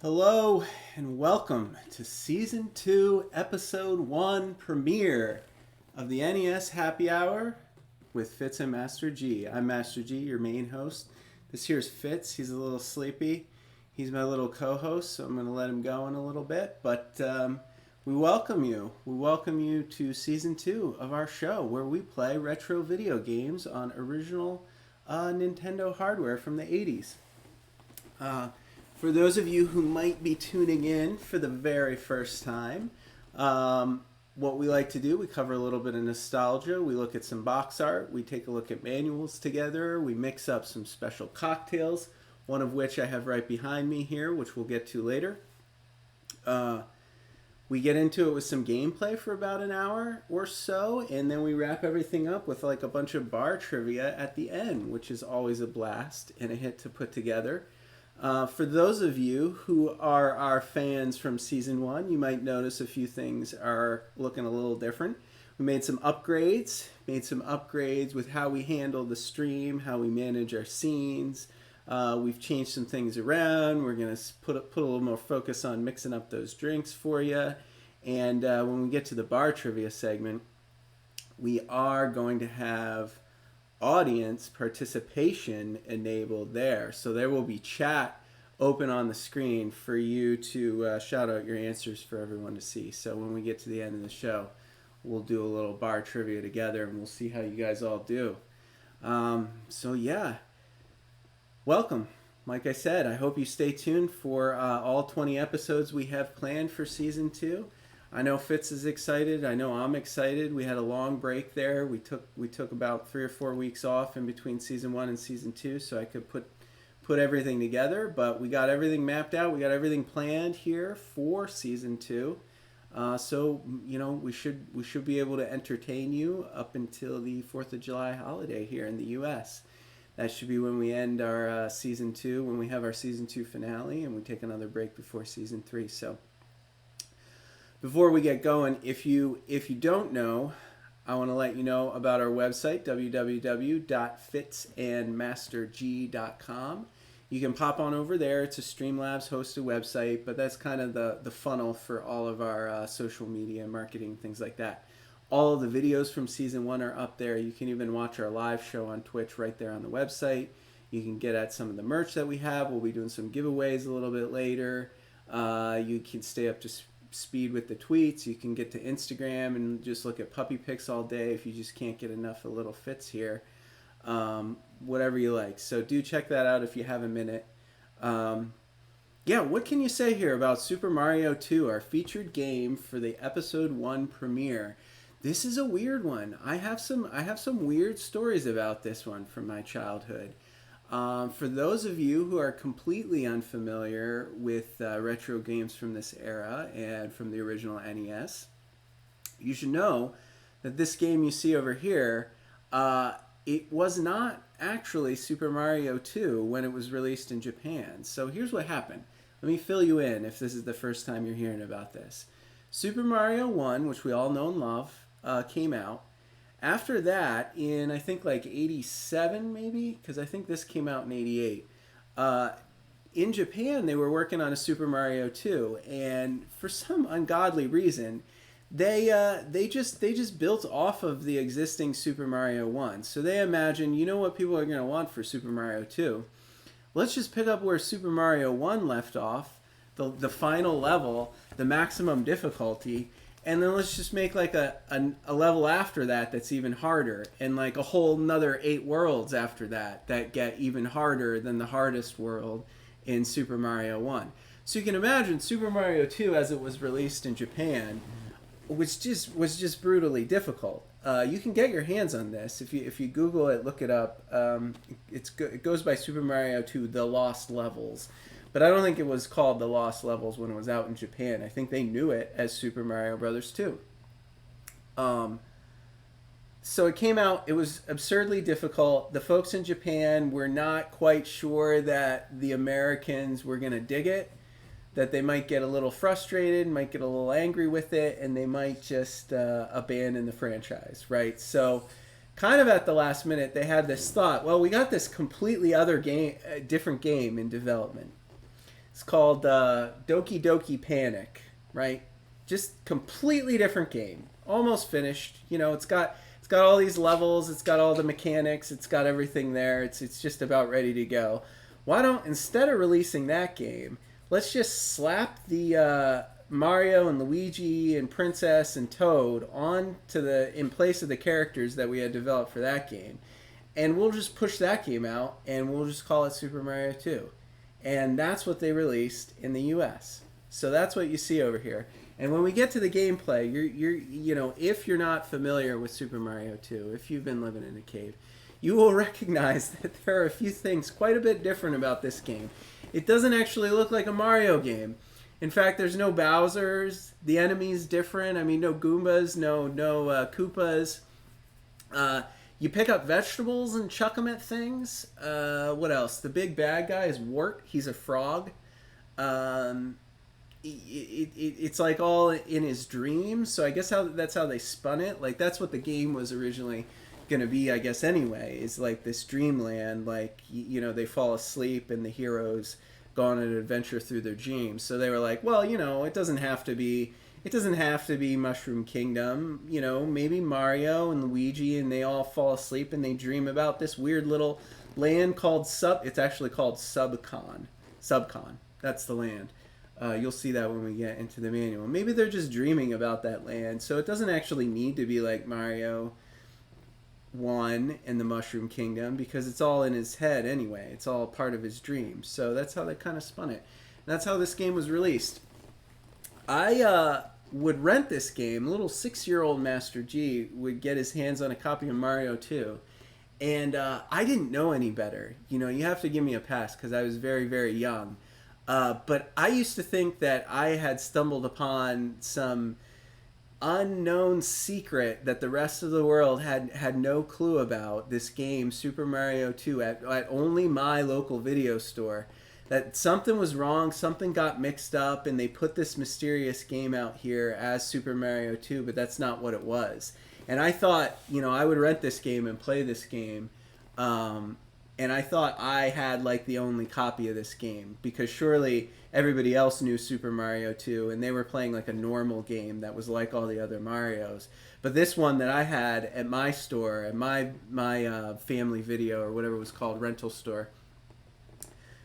Hello and welcome to Season 2, Episode 1 premiere of the NES Happy Hour with Fitz and Master G. I'm Master G, your main host. This here's Fitz. He's a little sleepy. He's my little co-host, so I'm going to let him go in a little bit. But we welcome you. We welcome you to Season 2 of our show where we play retro video games on original Nintendo hardware from the 80s. For those of you who might be tuning in for the very first time, what we like to do, we cover a little bit of nostalgia. We look at some box art. We take a look at manuals together. We mix up some special cocktails, one of which I have right behind me here, which we'll get to later. We get into it with some gameplay for about an hour or so, and then we wrap everything up with like a bunch of bar trivia at the end, which is always a blast and a hit to put together. For those of you who are our fans from Season 1, you might notice a few things are looking a little different. We made some upgrades with how we handle the stream, how we manage our scenes. We've changed some things around. We're going to put a little more focus on mixing up those drinks for you. And when we get to the bar trivia segment, we are going to have audience participation enabled there. So there will be chat open on the screen for you to shout out your answers for everyone to see. So when we get to the end of the show, we'll do a little bar trivia together and we'll see how you guys all do. So yeah, welcome. Like I said, I hope you stay tuned for all 20 episodes we have planned for Season 2. I know Fitz is excited. I know I'm excited. We had a long break there. We took about 3 or 4 weeks off in between Season 1 and Season 2 so I could put everything together. But we got everything mapped out. We got everything planned here for Season 2. So, you know, we should be able to entertain you up until the 4th of July holiday here in the U.S. That should be when we end our Season 2, when we have our Season 2 finale, and we take another break before Season 3. So before we get going, if you don't know, I want to let you know about our website, www.fitsandmasterg.com. You can pop on over there. It's a Streamlabs hosted website, but that's kind of the funnel for all of our social media, marketing, things like that. All of the videos from Season 1 are up there. You can even watch our live show on Twitch right there on the website. You can get at some of the merch that we have. We'll be doing some giveaways a little bit later. You can stay up to speed with the tweets. You can get to Instagram and just look at puppy pics all day if you just can't get enough of little Fits here. Whatever you like. So do check that out if you have a minute. Yeah, what can you say here about Super Mario 2, our featured game for the Episode 1 premiere? This is a weird one. I have some weird stories about this one from my childhood. For those of you who are completely unfamiliar with retro games from this era and from the original NES, you should know that this game you see over here, it was not actually Super Mario 2 when it was released in Japan. So here's what happened. Let me fill you in if this is the first time you're hearing about this. Super Mario 1, which we all know and love, came out. After that, in I think like 87 maybe, because I think this came out in 88, in Japan they were working on a Super Mario 2, and for some ungodly reason, they just built off of the existing Super Mario 1. So they imagined, you know what people are going to want for Super Mario 2? Let's just pick up where Super Mario 1 left off, the final level, the maximum difficulty, and then let's just make like a level after that that's even harder, and like a whole another 8 worlds after that get even harder than the hardest world in Super Mario 1. So you can imagine Super Mario 2 as it was released in Japan was just brutally difficult. You can get your hands on this if you Google it, look it up. It goes by Super Mario 2: The Lost Levels. But I don't think it was called The Lost Levels when it was out in Japan. I think they knew it as Super Mario Bros. 2. So it came out, it was absurdly difficult. The folks in Japan were not quite sure that the Americans were going to dig it, that they might get a little frustrated, might get a little angry with it, and they might just abandon the franchise, right? So kind of at the last minute, they had this thought, well, we got this completely other game, different game in development. It's called Doki Doki Panic, right? Just completely different game. Almost finished. You know, it's got all these levels, it's got all the mechanics, it's got everything there. It's just about ready to go. Why don't, instead of releasing that game, let's just slap the Mario and Luigi and Princess and Toad on to the in place of the characters that we had developed for that game, and we'll just push that game out and we'll just call it Super Mario 2. And that's what they released in the US. So that's what you see over here. And when we get to the gameplay, you know, if you're not familiar with Super Mario 2, if you've been living in a cave, you will recognize that there are a few things quite a bit different about this game. It doesn't actually look like a Mario game. In fact, there's no Bowsers. The enemy's different. I mean, no Goombas, no Koopas. You pick up vegetables and chuck them at things. What else? The big bad guy is Wart. He's a frog. It's like all in his dreams. So I guess that's how they spun it. Like, that's what the game was originally going to be, I guess, anyway. Is like this dreamland. Like, you know, they fall asleep and the heroes go on an adventure through their dreams. So they were like, well, you know, it doesn't have to be Mushroom Kingdom. You know, maybe Mario and Luigi and they all fall asleep and they dream about this weird little land called it's actually called Subcon. That's the land. You'll see that when we get into the manual. Maybe they're just dreaming about that land. So it doesn't actually need to be like Mario 1 and the Mushroom Kingdom, because it's all in his head anyway. It's all part of his dream. So that's how they kind of spun it. And that's how this game was released. I would rent this game. Little 6-year-old Master G would get his hands on a copy of Mario 2. And I didn't know any better. You know, you have to give me a pass because I was very, very young. But I used to think that I had stumbled upon some unknown secret that the rest of the world had no clue about. This game, Super Mario 2, at only my local video store. That something was wrong, something got mixed up, and they put this mysterious game out here as Super Mario 2, but that's not what it was. And I thought, you know, I would rent this game and play this game. And I thought I had like the only copy of this game, because surely everybody else knew Super Mario 2 and they were playing like a normal game that was like all the other Marios. But this one that I had at my store, at my family video or whatever it was called, rental store,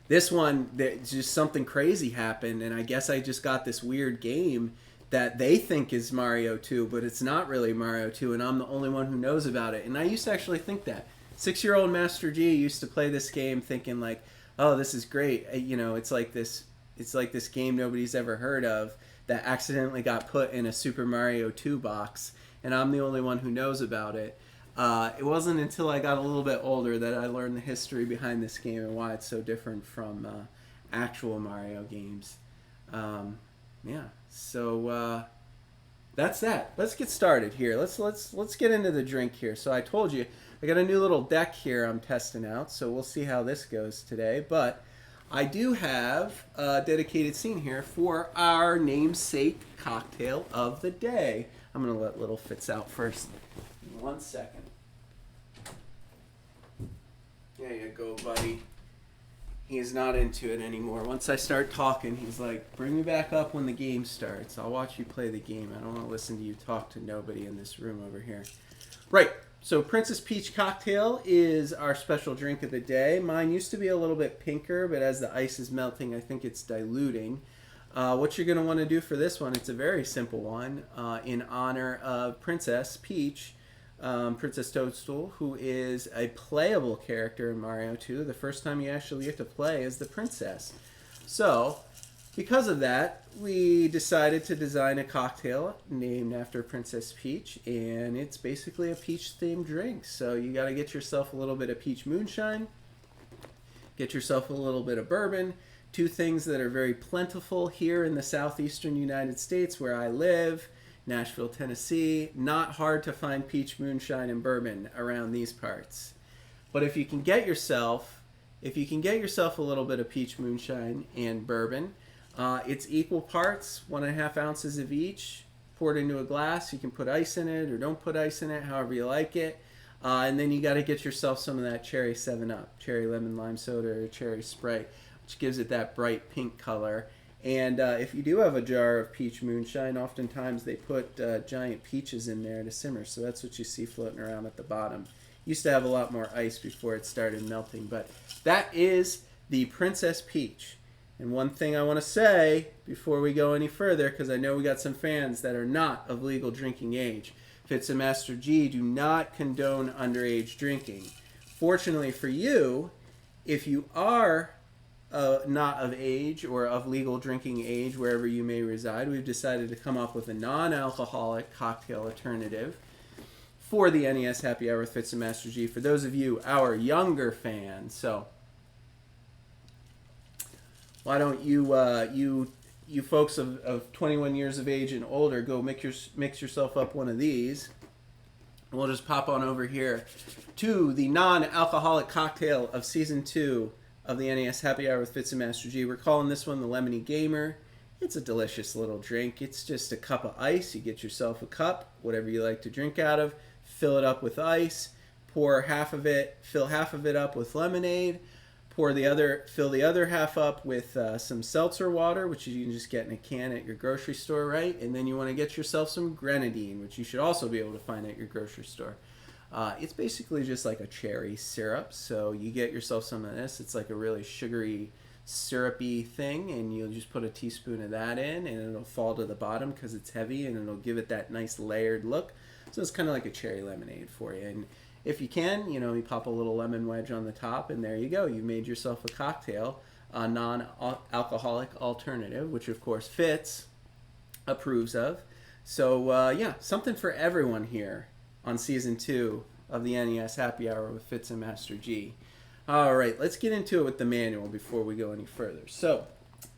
this one, just something crazy happened, and I guess I just got this weird game that they think is Mario 2, but it's not really Mario 2, and I'm the only one who knows about it. And I used to actually think that. 6-year-old Master G used to play this game thinking like, oh, this is great. You know, it's like this game nobody's ever heard of that accidentally got put in a Super Mario 2 box, and I'm the only one who knows about it. It wasn't until I got a little bit older that I learned the history behind this game and why it's so different from actual Mario games. Yeah, so that's that. Let's get started here. Let's get into the drink here. So I told you I got a new little deck here I'm testing out, so we'll see how this goes today. But I do have a dedicated scene here for our namesake cocktail of the day. I'm going to let little Fitz out first. 1 second. There you go, buddy. He is not into it anymore. Once I start talking, he's like, bring me back up when the game starts. I'll watch you play the game. I don't want to listen to you talk to nobody in this room over here. Right. So Princess Peach Cocktail is our special drink of the day. Mine used to be a little bit pinker, but as the ice is melting, I think it's diluting. What you're going to want to do for this one, it's a very simple one, in honor of Princess Peach, Princess Toadstool, who is a playable character in Mario 2. The first time you actually get to play as the princess. So, because of that, we decided to design a cocktail named after Princess Peach, and it's basically a peach-themed drink. So you got to get yourself a little bit of peach moonshine, get yourself a little bit of bourbon, two things that are very plentiful here in the southeastern United States where I live, Nashville, Tennessee. Not hard to find peach moonshine and bourbon around these parts. But if you can get yourself a little bit of peach moonshine and bourbon, it's equal parts, 1.5 ounces of each, poured into a glass. You can put ice in it or don't put ice in it, however you like it. And then you got to get yourself some of that cherry 7-Up, cherry lemon lime soda or cherry Sprite, which gives it that bright pink color. And if you do have a jar of peach moonshine, oftentimes they put giant peaches in there to simmer. So that's what you see floating around at the bottom. Used to have a lot more ice before it started melting. But that is the Princess Peach. And one thing I want to say before we go any further, because I know we got some fans that are not of legal drinking age. Fitz and Master G do not condone underage drinking. Fortunately for you, if you are not of age or of legal drinking age, wherever you may reside, we've decided to come up with a non-alcoholic cocktail alternative for the NES Happy Hour with Fitz and Master G for those of you, our younger fans. So why don't you folks of 21 years of age and older go mix yourself up one of these. We'll just pop on over here to the non-alcoholic cocktail of Season 2 of the NES Happy Hour with Fitz and Master G. We're calling this one the Lemony Gamer. It's a delicious little drink. It's just a cup of ice. You get yourself a cup, whatever you like to drink out of, fill it up with ice, pour half of it, fill half of it up with lemonade, fill the other half up with some seltzer water, which you can just get in a can at your grocery store, right? And then you want to get yourself some grenadine, which you should also be able to find at your grocery store. It's basically just like a cherry syrup, so you get yourself some of this. It's like a really sugary, syrupy thing, and you'll just put a teaspoon of that in, and it'll fall to the bottom because it's heavy, and it'll give it that nice layered look. So it's kind of like a cherry lemonade for you. And if you can, you pop a little lemon wedge on the top, and there you go. You made yourself a cocktail, a non-alcoholic alternative, which of course Fitz approves of. So yeah, something for everyone here on Season 2 of the NES Happy Hour with Fitz and Master G. All right, let's get into it with the manual before we go any further. So,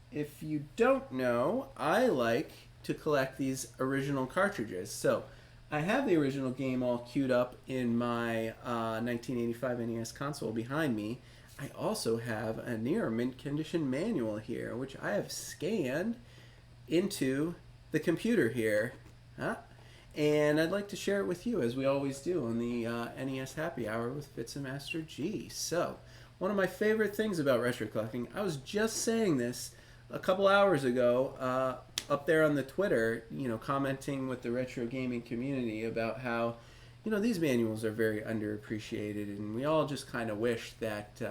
if you don't know, I like to collect these original cartridges. So, I have the original game all queued up in my 1985 NES console behind me. I also have a near mint condition manual here, which I have scanned into the computer here. And I'd like to share it with you, as we always do on the NES Happy Hour with Fitz and Master G. So, one of my favorite things about retro collecting, I was just saying this a couple hours ago up there on the Twitter, commenting with the retro gaming community about how, these manuals are very underappreciated, and we all just kind of wish that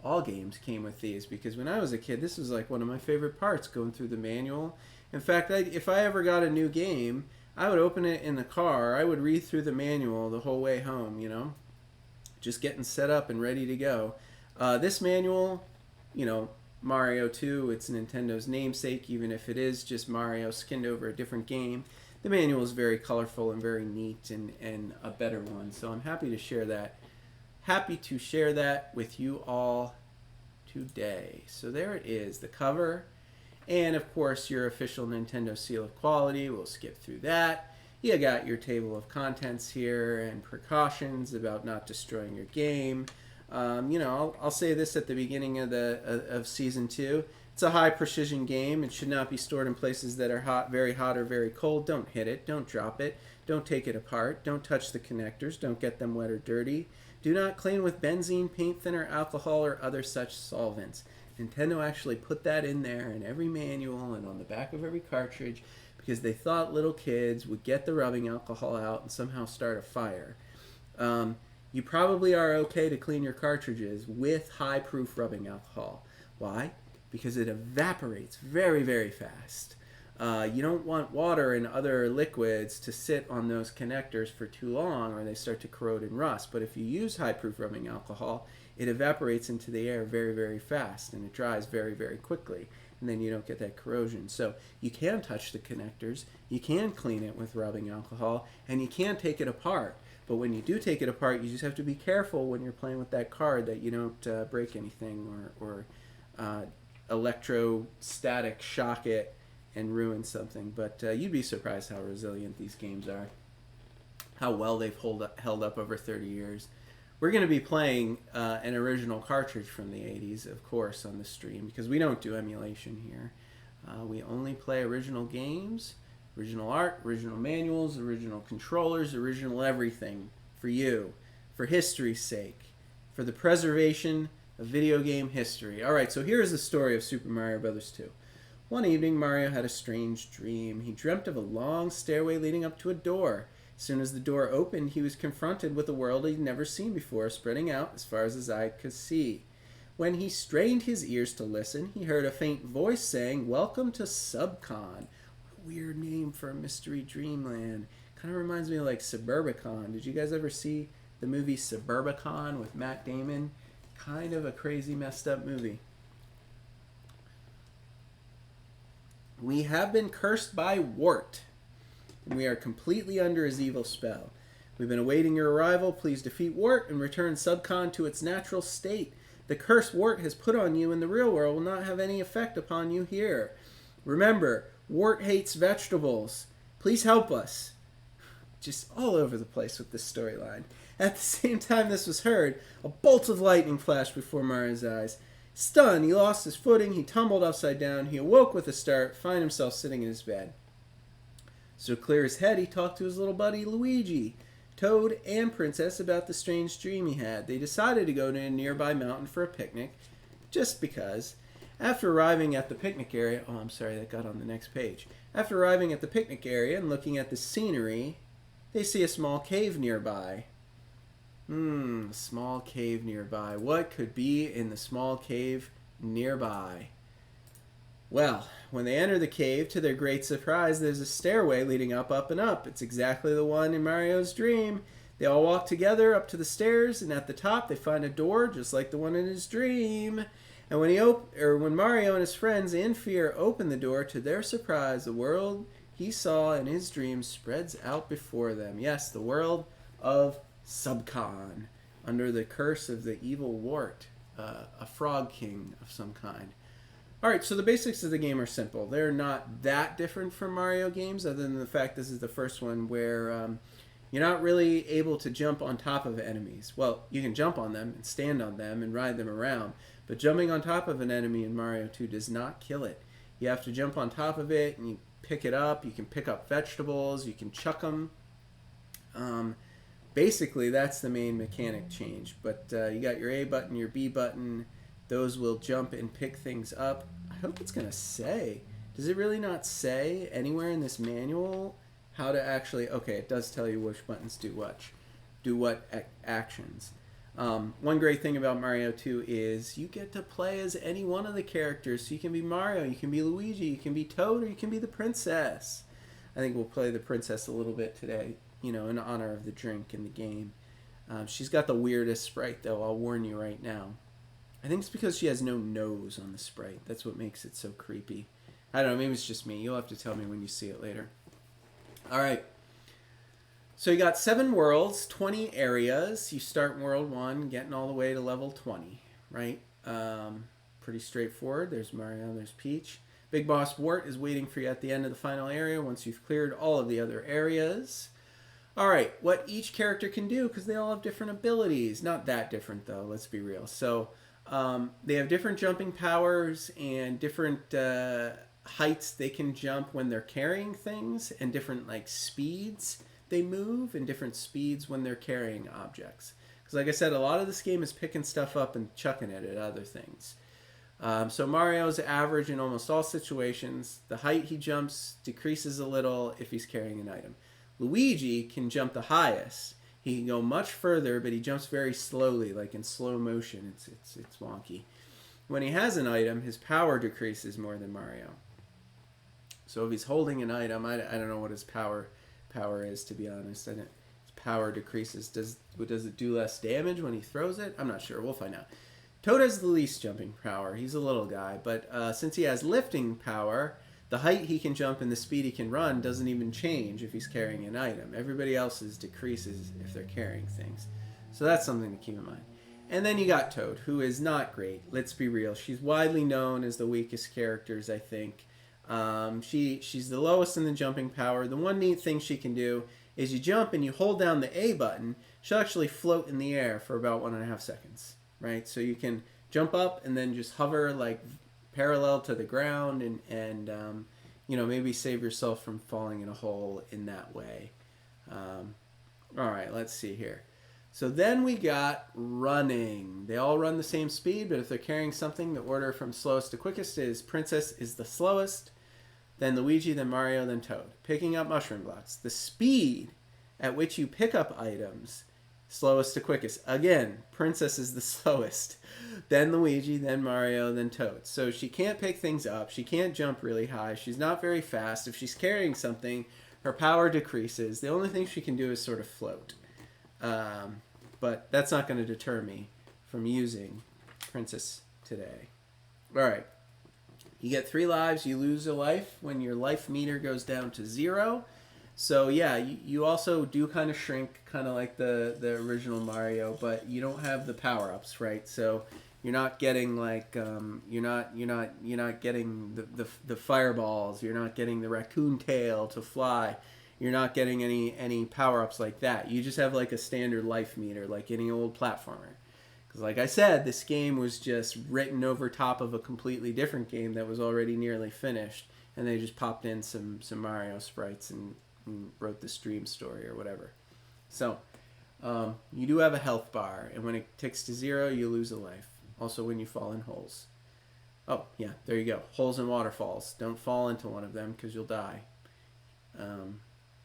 all games came with these, because when I was a kid, this was like one of my favorite parts, going through the manual. In fact, if I ever got a new game, I would open it in the car. I would read through the manual the whole way home, just getting set up and ready to go. This manual, Mario 2, it's Nintendo's namesake, even if it is just Mario skinned over a different game. The manual is very colorful and very neat and a better one. So I'm happy to share that. Happy to share that with you all today. So there it is, the cover. And of course, your official Nintendo seal of quality. We'll skip through that. You got your table of contents here and precautions about not destroying your game. I'll say this at the beginning of Season 2. It's a high precision game. It should not be stored in places that are hot or very cold. Don't hit it. Don't drop it. Don't take it apart. Don't touch the connectors. Don't get them wet or dirty. Do not clean with benzene, paint thinner, alcohol, or other such solvents. Nintendo actually put that in there in every manual and on the back of every cartridge because they thought little kids would get the rubbing alcohol out and somehow start a fire. You probably are okay to clean your cartridges with high-proof rubbing alcohol. Why? Because it evaporates very, very fast. You don't want water and other liquids to sit on those connectors for too long or they start to corrode and rust. But if you use high-proof rubbing alcohol, it evaporates into the air very, very fast and it dries very, very quickly. And then you don't get that corrosion. So you can touch the connectors, you can clean it with rubbing alcohol, and you can take it apart. But when you do take it apart, you just have to be careful when you're playing with that card that you don't break anything or electrostatic shock it and ruin something. But you'd be surprised how resilient these games are, how well they've held up over 30 years. We're going to be playing an original cartridge from the 80s, of course, on the stream, because we don't do emulation here. We only play original games, original art, original manuals, original controllers, original everything for you, for history's sake, for the preservation of video game history. Alright, so here is the story of Super Mario Bros. 2. One evening, Mario had a strange dream. He dreamt of a long stairway leading up to a door. As soon as the door opened, he was confronted with a world he'd never seen before, spreading out as far as his eye could see. When he strained his ears to listen, he heard a faint voice saying, "Welcome to Subcon." What a weird name for a mystery dreamland. Kind of reminds me of like Suburbicon. Did you guys ever see the movie Suburbicon with Matt Damon? Kind of a crazy, messed up movie. "We have been cursed by Wart, and we are completely under his evil spell. We've been awaiting your arrival. Please defeat Wart and return Subcon to its natural state. The curse Wart has put on you in the real world will not have any effect upon you here. Remember, Wart hates vegetables. Please help us." Just all over the place with this storyline. At the same time this was heard, a bolt of lightning flashed before Mario's eyes. Stunned, he lost his footing, he tumbled upside down, he awoke with a start, find himself sitting in his bed. So to clear his head, he talked to his little buddy Luigi, Toad, and Princess about the strange dream he had. They decided to go to a nearby mountain for a picnic, just because. After arriving at the picnic area, oh, I'm sorry, that got on the next page. After arriving at the picnic area and looking at the scenery, they see a small cave nearby. Small cave nearby. What could be in the small cave nearby? Well, when they enter the cave, to their great surprise, there's a stairway leading up, up, and up. It's exactly the one in Mario's dream. They all walk together up to the stairs, and at the top they find a door just like the one in his dream. And when Mario and his friends, in fear, open the door, to their surprise, the world he saw in his dream spreads out before them. Yes, the world of Subcon, under the curse of the evil Wart, a frog king of some kind. Alright, so the basics of the game are simple. They're not that different from Mario games, other than the fact this is the first one where you're not really able to jump on top of enemies. Well, you can jump on them and stand on them and ride them around, but jumping on top of an enemy in Mario 2 does not kill it. You have to jump on top of it and you pick it up. You can pick up vegetables. You can chuck them. Basically, that's the main mechanic change. But you got your A button, your B button. Those will jump and pick things up. I hope it's going to say. Does it really not say anywhere in this manual how to actually... Okay, it does tell you which buttons do what actions. One great thing about Mario 2 is you get to play as any one of the characters. So you can be Mario, you can be Luigi, you can be Toad, or you can be the princess. I think we'll play the princess a little bit today, you know, in honor of the drink in the game. She's got the weirdest sprite, though, I'll warn you right now. I think it's because she has no nose on the sprite. That's what makes it so creepy. I don't know, maybe it's just me. You'll have to tell me when you see it later. Alright. So you got 7 worlds, 20 areas. You start in World 1, getting all the way to level 20, right? Pretty straightforward. There's Mario, there's Peach. Big Boss Wart is waiting for you at the end of the final area once you've cleared all of the other areas. Alright, what each character can do, because they all have different abilities. Not that different, though, let's be real. So, they have different jumping powers and different heights they can jump when they're carrying things, and different, like, speeds they move, and different speeds when they're carrying objects. Because like I said, a lot of this game is picking stuff up and chucking it at other things. So Mario's average in almost all situations. The height he jumps decreases a little if he's carrying an item. Luigi can jump the highest. He can go much further, but he jumps very slowly, like in slow motion. It's wonky. When he has an item, his power decreases more than Mario. So if he's holding an item, I don't know what his power is, to be honest. His power decreases. Does it do less damage when he throws it? I'm not sure. We'll find out. Toad has the least jumping power. He's a little guy, but since he has lifting power, the height he can jump and the speed he can run doesn't even change if he's carrying an item. Everybody else's decreases if they're carrying things. So that's something to keep in mind. And then you got Toad, who is not great. Let's be real. She's widely known as the weakest characters, I think. She's the lowest in the jumping power. The one neat thing she can do is you jump and you hold down the A button. She'll actually float in the air for about 1.5 seconds, right? So you can jump up and then just hover like parallel to the ground and you know, maybe save yourself from falling in a hole in that way. All right, let's see here. So then we got running. They all run the same speed, but if they're carrying something, the order from slowest to quickest is Princess is the slowest, then Luigi, then Mario, then Toad. Picking up mushroom blocks. The speed at which you pick up items, slowest to quickest. Again, Princess is the slowest, then Luigi, then Mario, then Toad. So she can't pick things up. She can't jump really high. She's not very fast. If she's carrying something, her power decreases. The only thing she can do is sort of float. But that's not going to deter me from using Princess today. All right. You get 3 lives. You lose a life when your life meter goes down to 0. So yeah, you also do kind of shrink, kind of like the original Mario, but you don't have the power-ups, right? So you're not getting like you're not getting the fireballs. You're not getting the raccoon tail to fly. You're not getting any power-ups like that. You just have like a standard life meter, like any old platformer. Because like I said, this game was just written over top of a completely different game that was already nearly finished. And they just popped in some Mario sprites and wrote the stream story or whatever. So you do have a health bar. And when it ticks to 0, you lose a life. Also when you fall in holes. Oh, yeah, there you go. Holes and waterfalls. Don't fall into one of them because you'll die.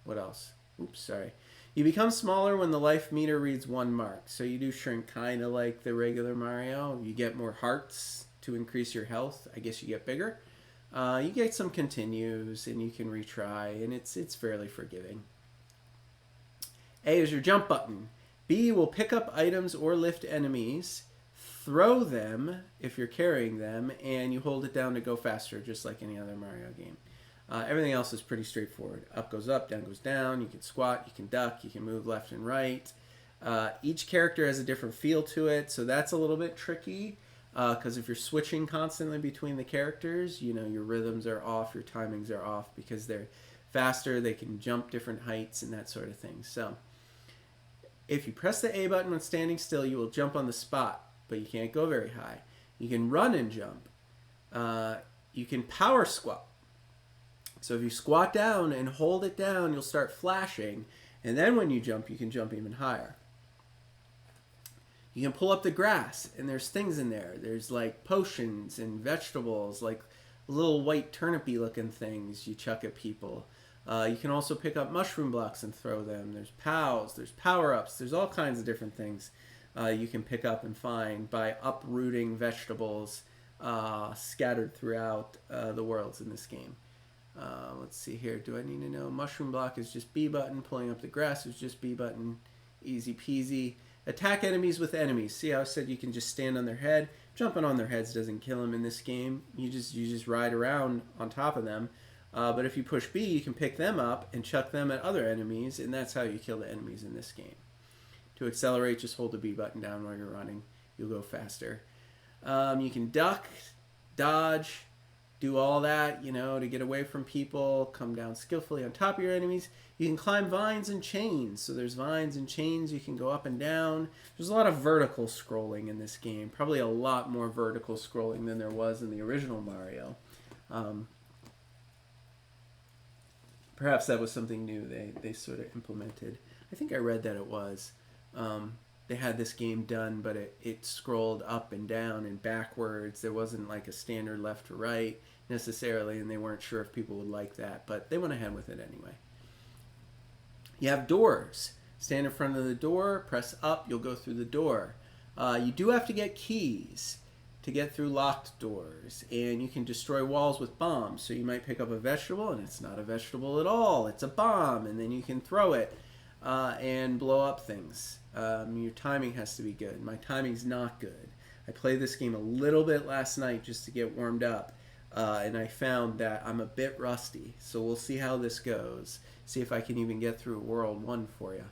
What else? Oops, sorry. You become smaller when the life meter reads 1 mark. So you do shrink kind of like the regular Mario. You get more hearts to increase your health. I guess you get bigger. You get some continues and you can retry, and it's fairly forgiving. A is your jump button. B will pick up items or lift enemies, throw them if you're carrying them, and you hold it down to go faster, just like any other Mario game. Everything else is pretty straightforward. Up goes up, down goes down. You can squat, you can duck, you can move left and right. Each character has a different feel to it, so that's a little bit tricky. Because if you're switching constantly between the characters, you know, your rhythms are off, your timings are off because they're faster, they can jump different heights and that sort of thing. So if you press the A button when standing still, you will jump on the spot, but you can't go very high. You can run and jump. You can power squat. So if you squat down and hold it down, you'll start flashing, and then when you jump, you can jump even higher. You can pull up the grass, and there's things in there. There's like potions and vegetables, like little white turnipy looking things you chuck at people. You can also pick up mushroom blocks and throw them. There's POWs, there's power-ups, there's all kinds of different things you can pick up and find by uprooting vegetables scattered throughout the worlds in this game. Let's see here. Do I need to know? Mushroom block is just B button. Pulling up the grass is just B button. Easy peasy. Attack enemies with enemies. See how I said you can just stand on their head? Jumping on their heads doesn't kill them in this game. You just ride around on top of them. But if you push B, you can pick them up and chuck them at other enemies, and that's how you kill the enemies in this game. To accelerate, just hold the B button down while you're running. You'll go faster. You can duck, dodge, do all that, you know, to get away from people, come down skillfully on top of your enemies. You can climb vines and chains. So there's vines and chains. You can go up and down. There's a lot of vertical scrolling in this game. Probably a lot more vertical scrolling than there was in the original Mario. Perhaps that was something new they sort of implemented. I think I read that it was. They had this game done, but it scrolled up and down and backwards. There wasn't like a standard left to right necessarily, and they weren't sure if people would like that, but they went ahead with it anyway. You have doors. Stand in front of the door, press up, you'll go through the door. You do have to get keys to get through locked doors, and you can destroy walls with bombs. So you might pick up a vegetable, and it's not a vegetable at all. It's a bomb, and then you can throw it and blow up things. Your timing has to be good. My timing's not good. I played this game a little bit last night just to get warmed up, and I found that I'm a bit rusty. So we'll see how this goes. See if I can even get through World 1 for you.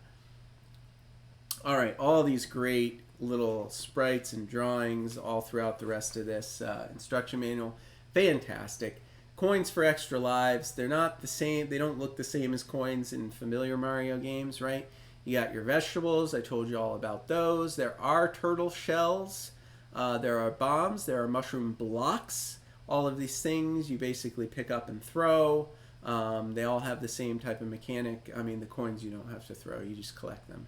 All right, all these great little sprites and drawings all throughout the rest of this instruction manual. Fantastic. Coins for extra lives. They're not the same. They don't look the same as coins in familiar Mario games, right? You got your vegetables. I told you all about those. There are turtle shells. There are bombs. There are mushroom blocks. All of these things you basically pick up and throw. They all have the same type of mechanic. I mean, the coins you don't have to throw. You just collect them.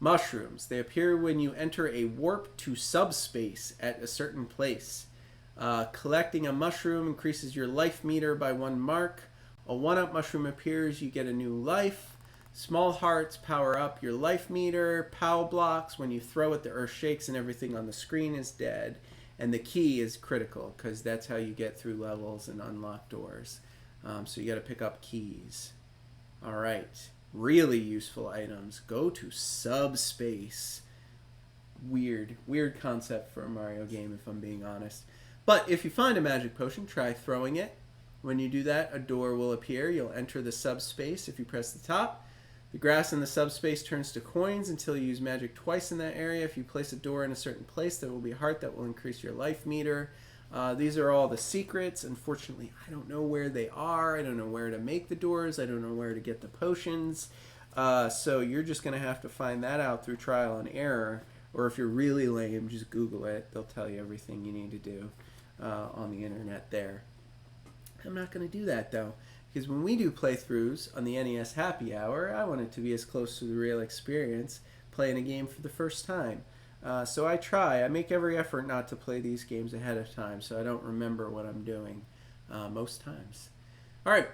Mushrooms. They appear when you enter a warp to subspace at a certain place. Collecting a mushroom increases your life meter by 1 mark. A 1-up mushroom appears, you get a new life. Small hearts power up your life meter. POW blocks, when you throw it, the earth shakes and everything on the screen is dead. And the key is critical, because that's how you get through levels and unlock doors. So you got to pick up keys. All right. Really useful items. Go to subspace. Weird concept for a Mario game, if I'm being honest. But if you find a magic potion, try throwing it. When you do that, a door will appear. You'll enter the subspace if you press the top. The grass in the subspace turns to coins until you use magic twice in that area. If you place a door in a certain place, there will be a heart that will increase your life meter. These are all the secrets. Unfortunately, I don't know where they are. I don't know where to make the doors. I don't know where to get the potions. So you're just going to have to find that out through trial and error. Or if you're really lame, just Google it. They'll tell you everything you need to do on the internet there. I'm not going to do that, though. Because when we do playthroughs on the NES Happy Hour, I want it to be as close to the real experience, playing a game for the first time. So I try. I make every effort not to play these games ahead of time, so I don't remember what I'm doing most times. All right.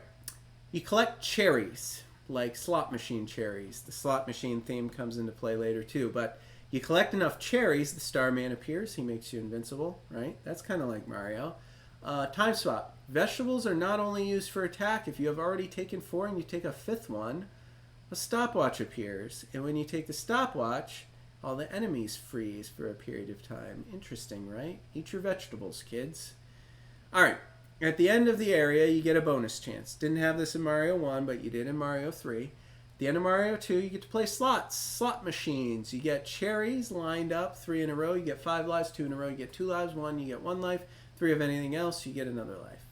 You collect cherries, like slot machine cherries. The slot machine theme comes into play later, too. But you collect enough cherries, the Starman appears. He makes you invincible, right? That's kind of like Mario. Time swap. Vegetables are not only used for attack. If you have already taken 4 and you take a 5th one, a stopwatch appears. And when you take the stopwatch, all the enemies freeze for a period of time. Interesting, right? Eat your vegetables, kids. All right. At the end of the area, you get a bonus chance. Didn't have this in Mario 1, but you did in Mario 3. At the end of Mario 2, you get to play slots, slot machines. You get cherries lined up, 3 in a row. You get 5 lives, 2 in a row. You get 2 lives, 1. You get 1 life. 3 of anything else, you get another life.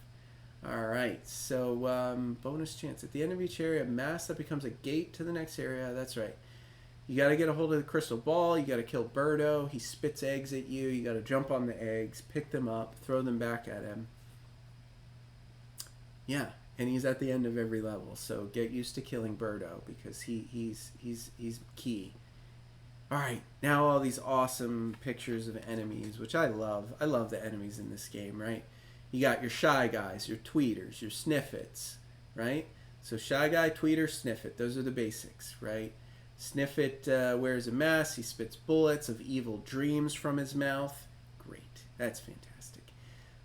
All right, so bonus chance. At the end of each area, a mass that becomes a gate to the next area. That's right. You got to get a hold of the crystal ball. You got to kill Birdo. He spits eggs at you. You got to jump on the eggs, pick them up, throw them back at him. Yeah, and he's at the end of every level. So get used to killing Birdo because he's key. All right, now all these awesome pictures of enemies, which I love. I love the enemies in this game, right? You got your Shy Guys, your Tweeters, your Sniffits, right? So Shy Guy, Tweeter, Sniffit. Those are the basics, right? Sniffit wears a mask. He spits bullets of evil dreams from his mouth. Great. That's fantastic.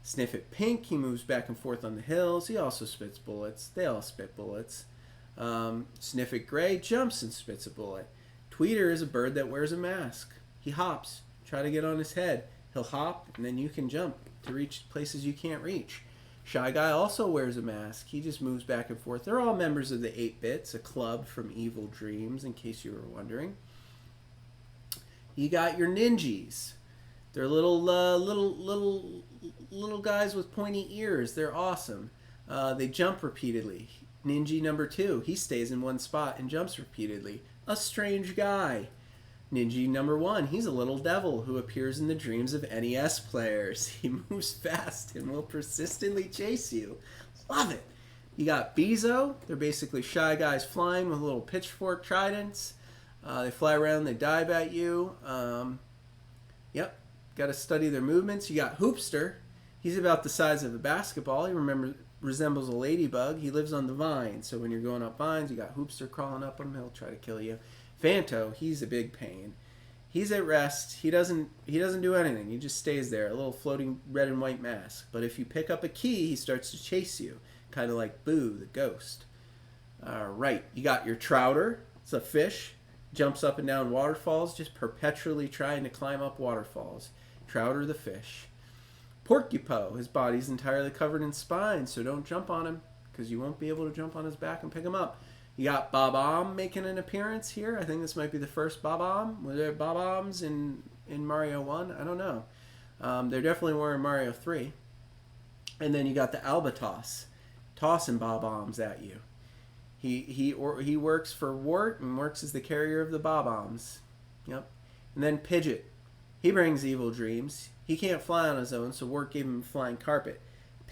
Sniffit Pink, he moves back and forth on the hills. He also spits bullets. They all spit bullets. Sniffit Gray jumps and spits a bullet. Tweeter is a bird that wears a mask. He hops. Try to get on his head. He'll hop, and then you can jump to reach places you can't reach. Shy Guy also wears a mask. He just moves back and forth. They're all members of the 8-Bits, a club from Evil Dreams, in case you were wondering. You got your Ninjas. They're little guys with pointy ears. They're awesome. They jump repeatedly. Ninja number 2, he stays in one spot and jumps repeatedly. A strange guy. Ninja number 1, he's a little devil who appears in the dreams of NES players. He moves fast and will persistently chase you. Love it. You got Bezo. They're basically Shy Guys flying with little pitchfork tridents. They fly around, they dive at you. Yep. Got to study their movements. You got Hoopster. He's about the size of a basketball. He resembles a ladybug. He lives on the vine. So when you're going up vines, you got Hoopster crawling up him. He'll try to kill you. Fanto, he's a big pain. He's at rest. He doesn't do anything. He just stays there, a little floating red and white mask. But if you pick up a key, he starts to chase you, kind of like Boo, the ghost. All right, you got your Trouter. It's a fish. Jumps up and down waterfalls, just perpetually trying to climb up waterfalls. Trouter the fish. Porcupo, his body's entirely covered in spines, so don't jump on him, because you won't be able to jump on his back and pick him up. You got Bob-omb making an appearance here. I think this might be the first Bob-omb. Were there Bob-ombs in Mario 1? I don't know. There definitely were in Mario 3. And then you got the Albatross tossing Bob-ombs at you. He works for Wart and works as the carrier of the Bob-ombs. Yep. And then Pidgeot. He brings evil dreams. He can't fly on his own, so Wart gave him a flying carpet.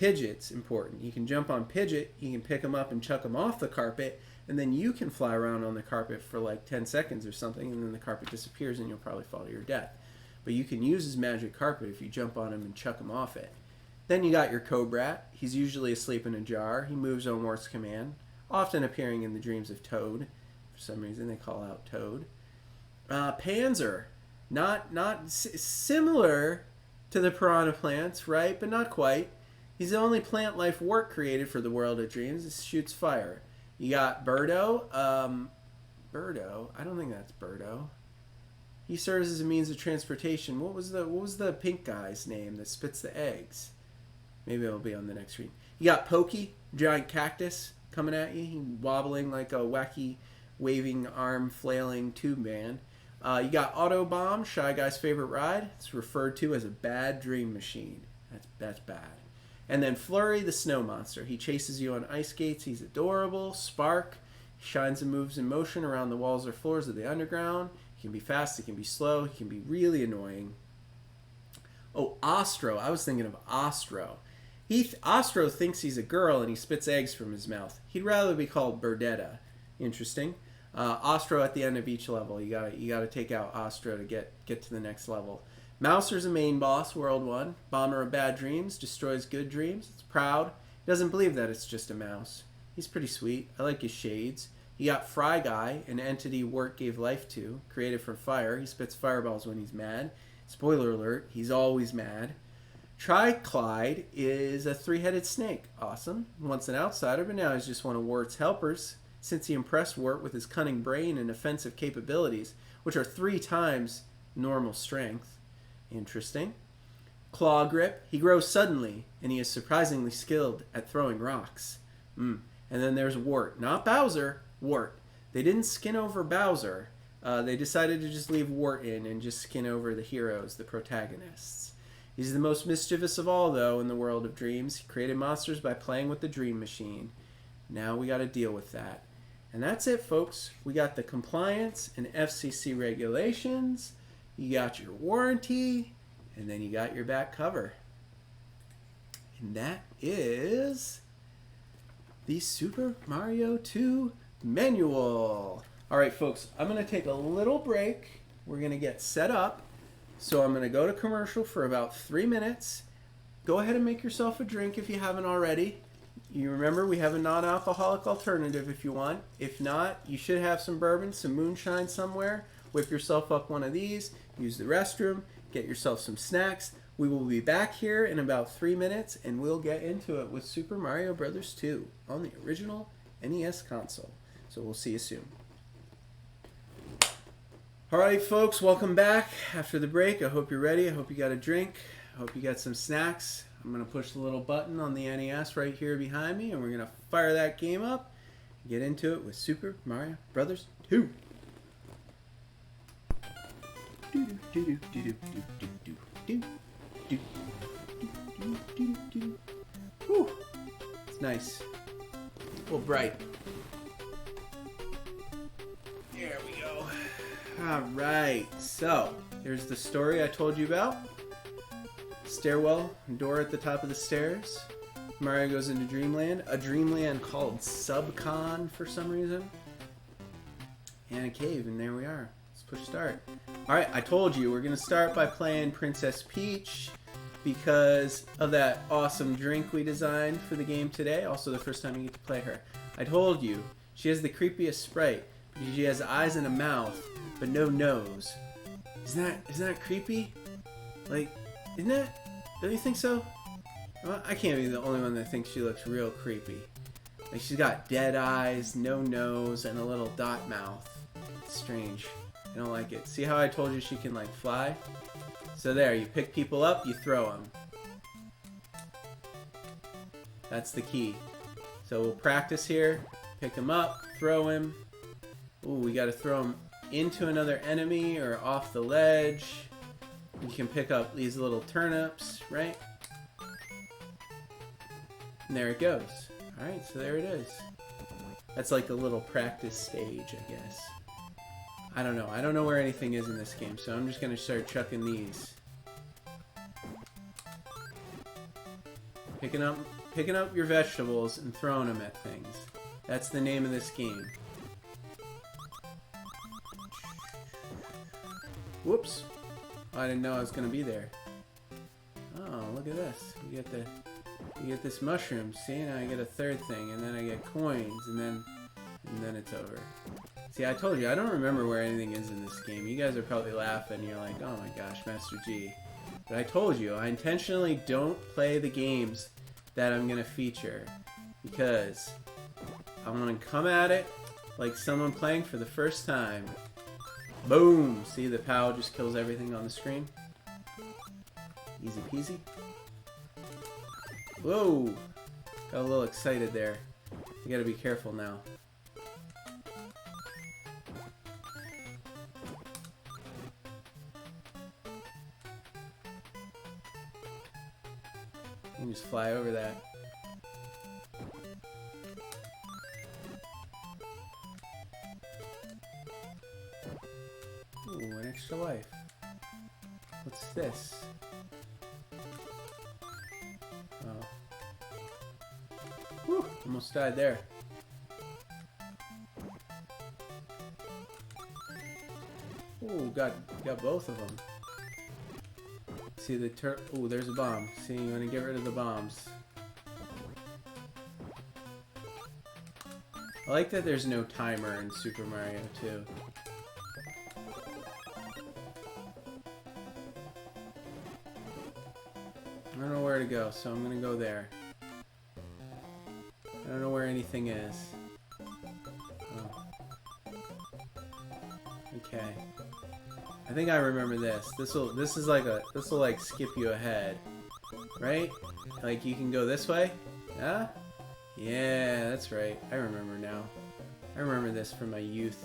Pidgeot's important. You can jump on Pidgeot, you can pick him up and chuck him off the carpet, and then you can fly around on the carpet for like 10 seconds or something, and then the carpet disappears and you'll probably fall to your death. But you can use his magic carpet if you jump on him and chuck him off it. Then you got your Cobrat. He's usually asleep in a jar. He moves on Wart's command, often appearing in the dreams of Toad. For some reason they call out Toad. Panzer. Similar to the piranha plants, right? But not quite. He's the only plant life Wart created for the World of Dreams. It shoots fire. You got Birdo. Birdo? I don't think that's Birdo. He serves as a means of transportation. What was the pink guy's name that spits the eggs? Maybe it'll be on the next screen. You got Pokey, giant cactus, coming at you. He's wobbling like a wacky, waving, arm flailing tube man. You got Autobomb, Shy Guy's favorite ride. It's referred to as a bad dream machine. That's bad. And then Flurry, the snow monster. He chases you on ice skates. He's adorable. Spark. He shines and moves in motion around the walls or floors of the underground. He can be fast. He can be slow. He can be really annoying. Oh, Ostro. I was thinking of Ostro. Ostro thinks he's a girl and he spits eggs from his mouth. He'd rather be called Birdetta. Interesting. Ostro at the end of each level. You gotta take out Ostro to get to the next level. Mouser's a main boss, World 1. Bomber of bad dreams, destroys good dreams. It's proud. He doesn't believe that it's just a mouse. He's pretty sweet. I like his shades. You got Fry Guy, an entity Wart gave life to, created from fire. He spits fireballs when he's mad. Spoiler alert, he's always mad. Triclyde is a three-headed snake. Awesome. Once an outsider, but now he's just one of Wart's helpers, since he impressed Wart with his cunning brain and offensive capabilities, which are 3 times normal strength. Interesting. Claw Grip. He grows suddenly, and he is surprisingly skilled at throwing rocks. And then there's Wart. Not Bowser, Wart. They didn't skin over Bowser. They decided to just leave Wart in and just skin over the heroes, the protagonists. He's the most mischievous of all, though, in the World of Dreams. He created monsters by playing with the Dream Machine. Now we got to deal with that. And that's it, folks. We got the compliance and FCC regulations. You got your warranty, and then you got your back cover. And that is the Super Mario 2 manual. All right, folks, I'm going to take a little break. We're going to get set up. So I'm going to go to commercial for about 3 minutes. Go ahead and make yourself a drink if you haven't already. You remember, we have a non-alcoholic alternative if you want. If not, you should have some bourbon, some moonshine somewhere. Whip yourself up one of these. Use the restroom. Get yourself some snacks. We will be back here in about 3 minutes, and we'll get into it with Super Mario Bros. 2 on the original NES console. So we'll see you soon. Alright, folks, welcome back after the break. I hope you're ready. I hope you got a drink. I hope you got some snacks. I'm going to push the little button on the NES right here behind me, and we're going to fire that game up and get into it with Super Mario Bros. 2. Whew. It's nice. A little bright. There we go. Alright, so here's the story I told you about. Stairwell, door at the top of the stairs. Mario goes into Dreamland, a dreamland called Subcon for some reason. And a cave, and there we are. Let's push start. Alright, I told you we're going to start by playing Princess Peach because of that awesome drink we designed for the game today. Also the first time you get to play her. I told you, she has the creepiest sprite because she has eyes and a mouth, but no nose. Isn't that creepy? Like, isn't that? Don't you think so? Well, I can't be the only one that thinks she looks real creepy. Like, she's got dead eyes, no nose, and a little dot mouth. It's strange. I don't like it. See how I told you she can, like, fly? So there, you pick people up, you throw them. That's the key. So we'll practice here. Pick him up, throw him. Ooh, we gotta throw him into another enemy or off the ledge. You can pick up these little turnips, right? And there it goes. Alright, so there it is. That's like a little practice stage, I guess. I don't know. I don't know where anything is in this game, so I'm just going to start chucking these. Pick Picking up your vegetables and throwing them at things. That's the name of this game. Whoops. Oh, I didn't know I was gonna be there. Oh, look at this. You get this mushroom. See, now I get a third thing, and then I get coins, and then it's over. See, I told you, I don't remember where anything is in this game. You guys are probably laughing. You're like, oh my gosh, Master G. But I told you, I intentionally don't play the games that I'm gonna feature because I want to come at it like someone playing for the first time. Boom! See, the POW just kills everything on the screen. Easy peasy. Whoa! Got a little excited there. You gotta be careful now. You can just fly over that. Ooh, an extra life. What's this? Oh. Whew, almost died there. Ooh, got both of them. See the ooh, there's a bomb. See, you want to get rid of the bombs. I like that there's no timer in Super Mario 2. I don't know where to go, so I'm gonna go there. I don't know where anything is. Oh. Okay. I think I remember this. This will like skip you ahead, right? Like you can go this way. Yeah. Yeah, that's right. I remember now. I remember this from my youth.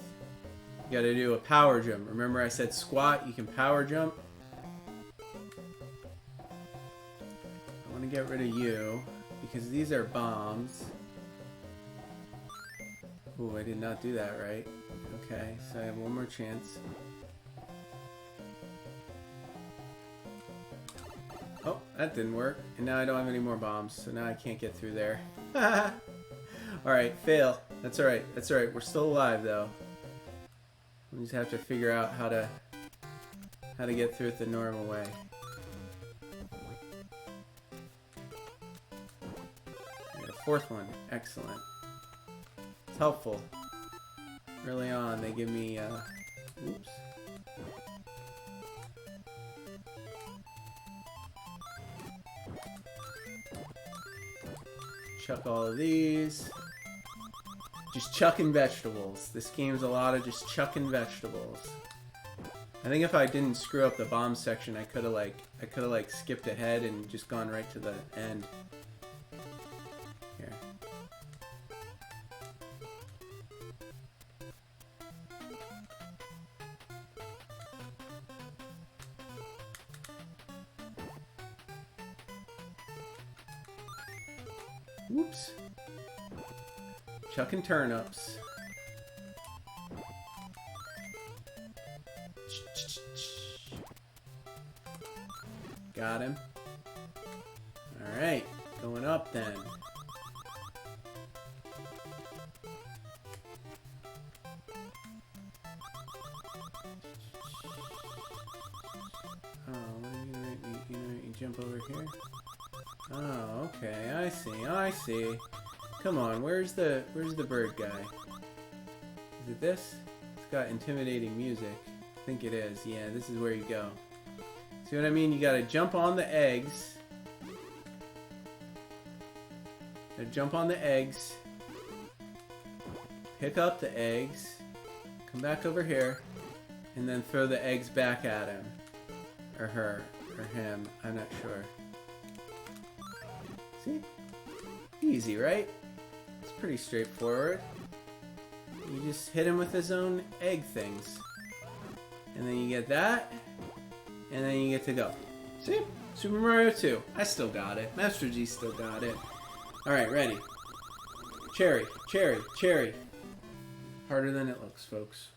You gotta do a power jump. Remember I said squat, you can power jump? I want to get rid of you, because these are bombs. Ooh, I did not do that right. Okay, so I have one more chance. Oh, that didn't work. And now I don't have any more bombs, so now I can't get through there. Alright, fail. That's alright. That's alright. We're still alive, though. We just have to figure out how to get through it the normal way. Right, a fourth one. Excellent. It's helpful. Early on, they give me, oops. Chuck all of these. Just chucking vegetables. This game's a lot of just chucking vegetables. I think if I didn't screw up the bomb section, I could have like skipped ahead and just gone right to the end. Here. Whoops. Chucking turnips. Got him. Alright, going up then. Oh, what are you gonna you jump over here? Oh, okay, I see, I see. Come on, where's the bird guy? Is it this? It's got intimidating music. I think it is. Yeah, this is where you go. See what I mean? You gotta jump on the eggs. Jump on the eggs. Pick up the eggs. Come back over here. And then throw the eggs back at him. Or her. Or him. I'm not sure. See? Easy, right? It's pretty straightforward. You just hit him with his own egg things. And then you get that. And then you get to go. See? Super Mario 2. I still got it. Master G still got it. Alright, ready. Cherry, cherry, cherry. Harder than it looks, folks.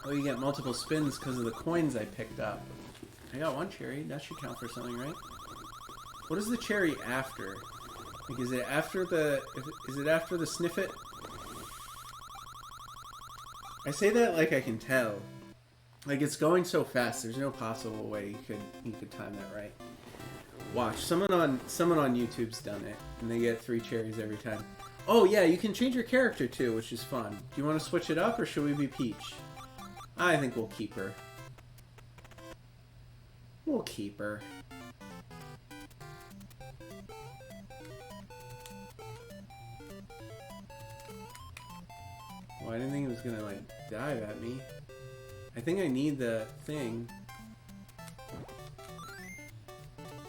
Oh, you get multiple spins because of the coins I picked up. I got one cherry. That should count for something, right? What is the cherry after? Like, is it after the... Is it after the sniff it? I say that like I can tell. Like, it's going so fast. There's no possible way you could time that right. Watch. Someone on YouTube's done it, and they get 3 cherries every time. Oh, yeah, you can change your character, too, which is fun. Do you want to switch it up, or should we be Peach? I think we'll keep her. We'll keep her. Well, I didn't think it was gonna, like, dive at me. I think I need the thing.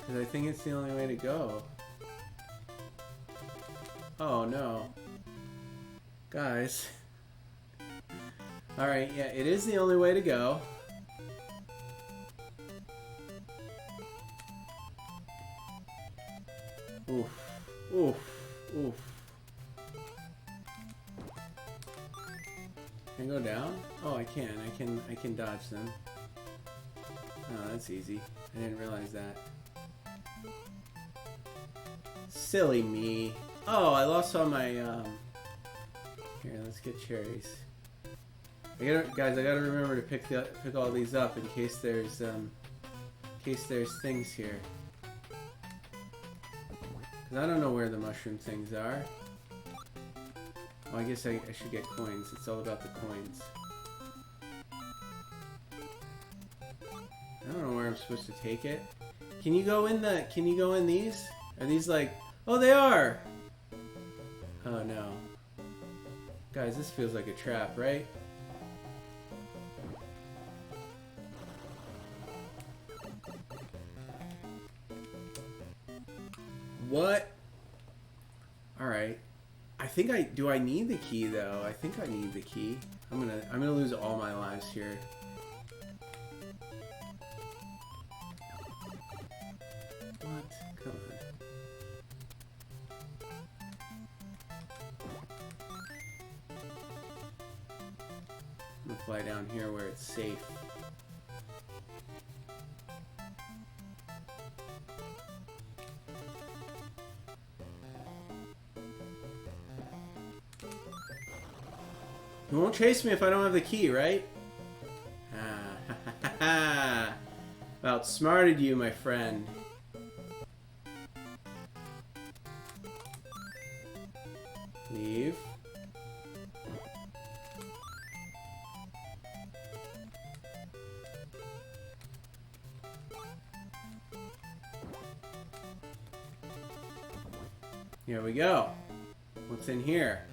Because I think it's the only way to go. Oh, no. Guys. Alright, yeah, it is the only way to go. Oof. Oof. Oof. Can I go down? Oh, I can. I can dodge them. Oh, that's easy. I didn't realize that. Silly me. Oh, I lost all my, Here, let's get cherries. Guys, I gotta remember to pick all these up in case there's things here. Cause I don't know where the mushroom things are. Well, I guess I should get coins. It's all about the coins. I don't know where I'm supposed to take it. Can you go in these? Are these like... Oh, they are! Oh, no. Guys, this feels like a trap, right? What? Alright. Do I need the key though? I think I need the key. I'm gonna lose all my lives here. What? Come on. I'm gonna fly down here where it's safe. You won't chase me if I don't have the key, right? Ah, ha, ha, ha. Outsmarted you, my friend. Leave. Here we go. What's in here?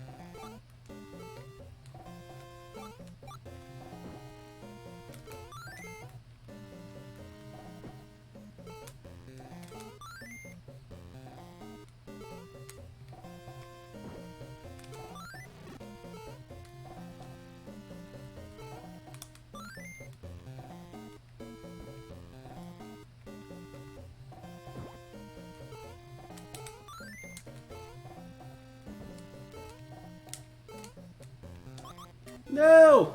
No!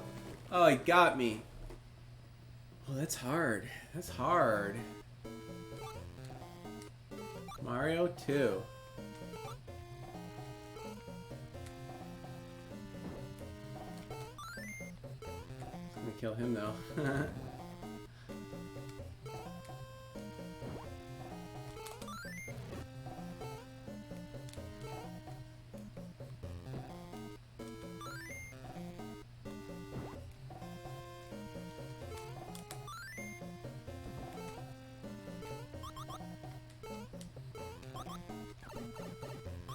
Oh, he got me. Oh, that's hard. That's hard. Mario 2. I'm gonna kill him though.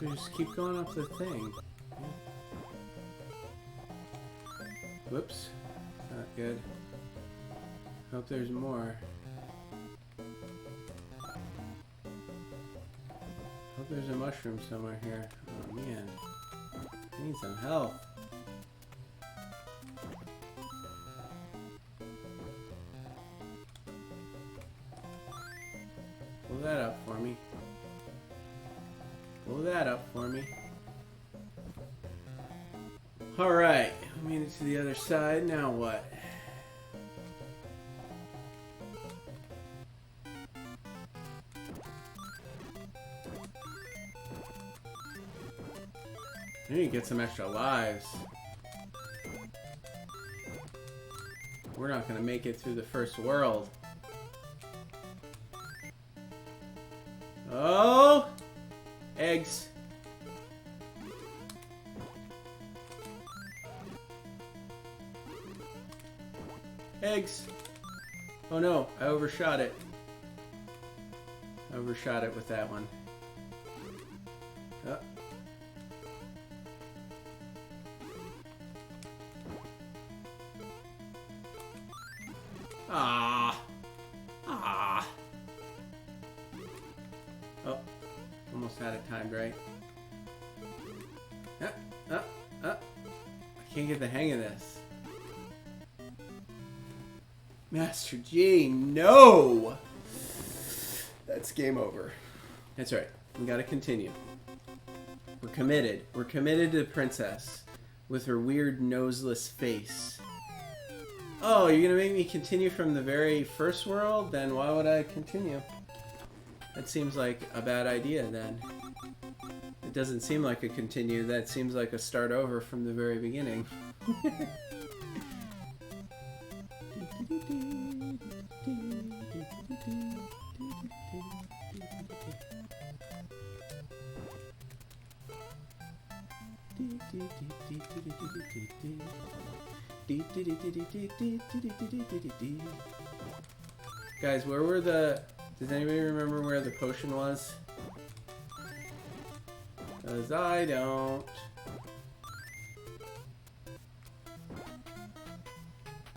We just keep going up the thing. Whoops. Not good. Hope there's more. Hope there's a mushroom somewhere here. Oh man. I need some help. Pull that up for me. Pull that up for me. Alright, we made it to the other side. Now what? I need to get some extra lives. We're not gonna make it through the first world. Oh! Eggs. Eggs. Oh no, I overshot it. I overshot it with that one. Oh. Ah. Ah. Oh. Almost had it timed right. I can't get the hang of this. Master G, no! That's game over. That's right. We gotta continue. We're committed. We're committed to the princess with her weird noseless face. Oh, you're gonna make me continue from the very first world? Then why would I continue? That seems like a bad idea then. It doesn't seem like a continue. That seems like a start over from the very beginning. Guys, where were the... Does anybody remember where the potion was? Because I don't.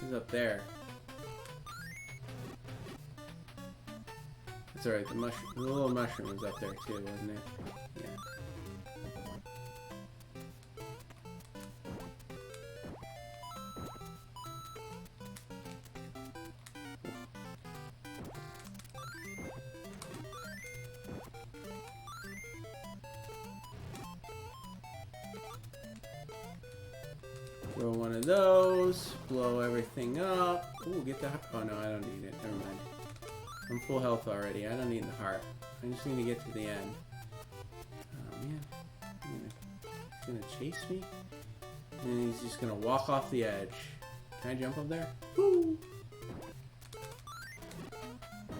It's up there. It's alright, the little mushroom was up there too, wasn't it? Yeah. Throw one of those, blow everything up. Ooh, get the... Oh no, I don't need it. Never mind. I'm full health already. I don't need the heart. I just need to get to the end. Oh man. He's gonna chase me? And he's just gonna walk off the edge. Can I jump up there? Woo!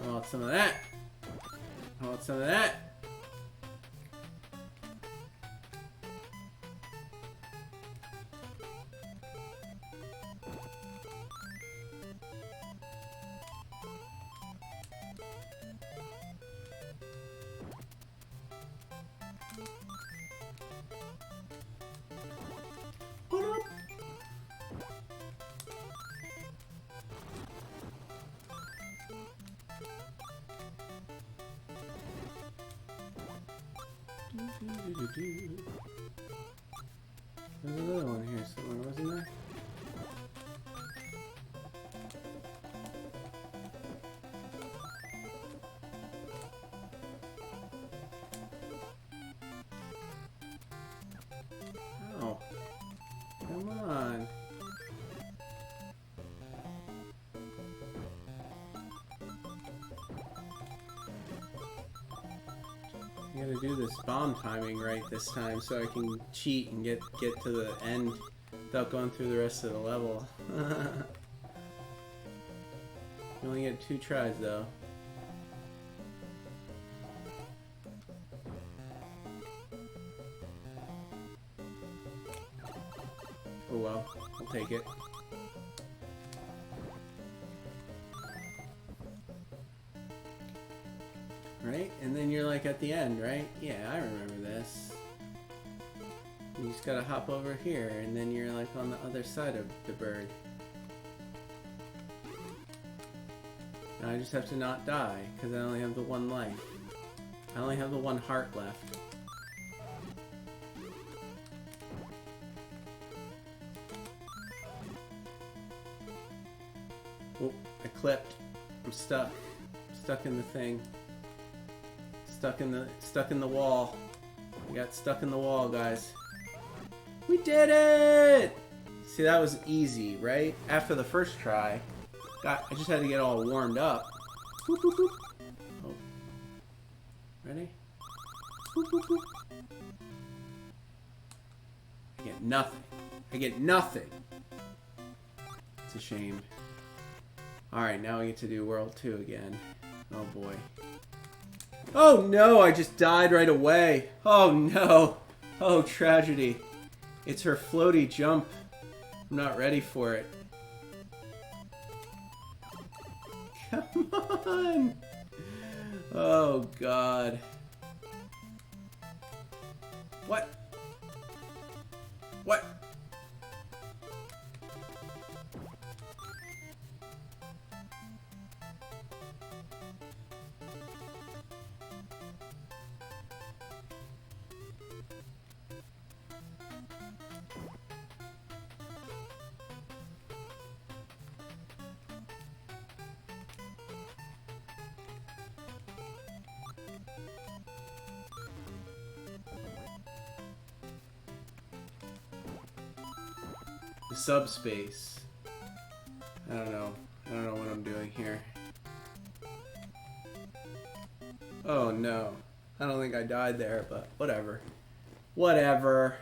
I want some of that. I want some of that. There's another one here somewhere, wasn't there? Oh, come on. I gotta do this bomb timing right this time so I can cheat and get to the end without going through the rest of the level. You only get 2 tries though. Oh well, I'll take it. Right? And then you're like at the end, right? Yeah, I remember this. You just gotta hop over here, and then you're like on the other side of the bird. Now I just have to not die, because I only have the 1 life. I only have the 1 heart left. Oh, I clipped. I'm stuck. Stuck in the thing. Stuck in the wall. We got stuck in the wall, guys. We did it! See, that was easy, right? After the first try, I just had to get all warmed up. Boop, boop, boop. Oh. Ready? Boop, boop, boop. I get nothing. I get nothing. It's a shame. Alright, now we get to do World 2 again. Oh boy. Oh no, I just died right away. Oh no. Oh, tragedy. It's her floaty jump. I'm not ready for it. Come on. Oh god. What? What? The subspace. I don't know. I don't know what I'm doing here. Oh no. I don't think I died there, but whatever. Whatever.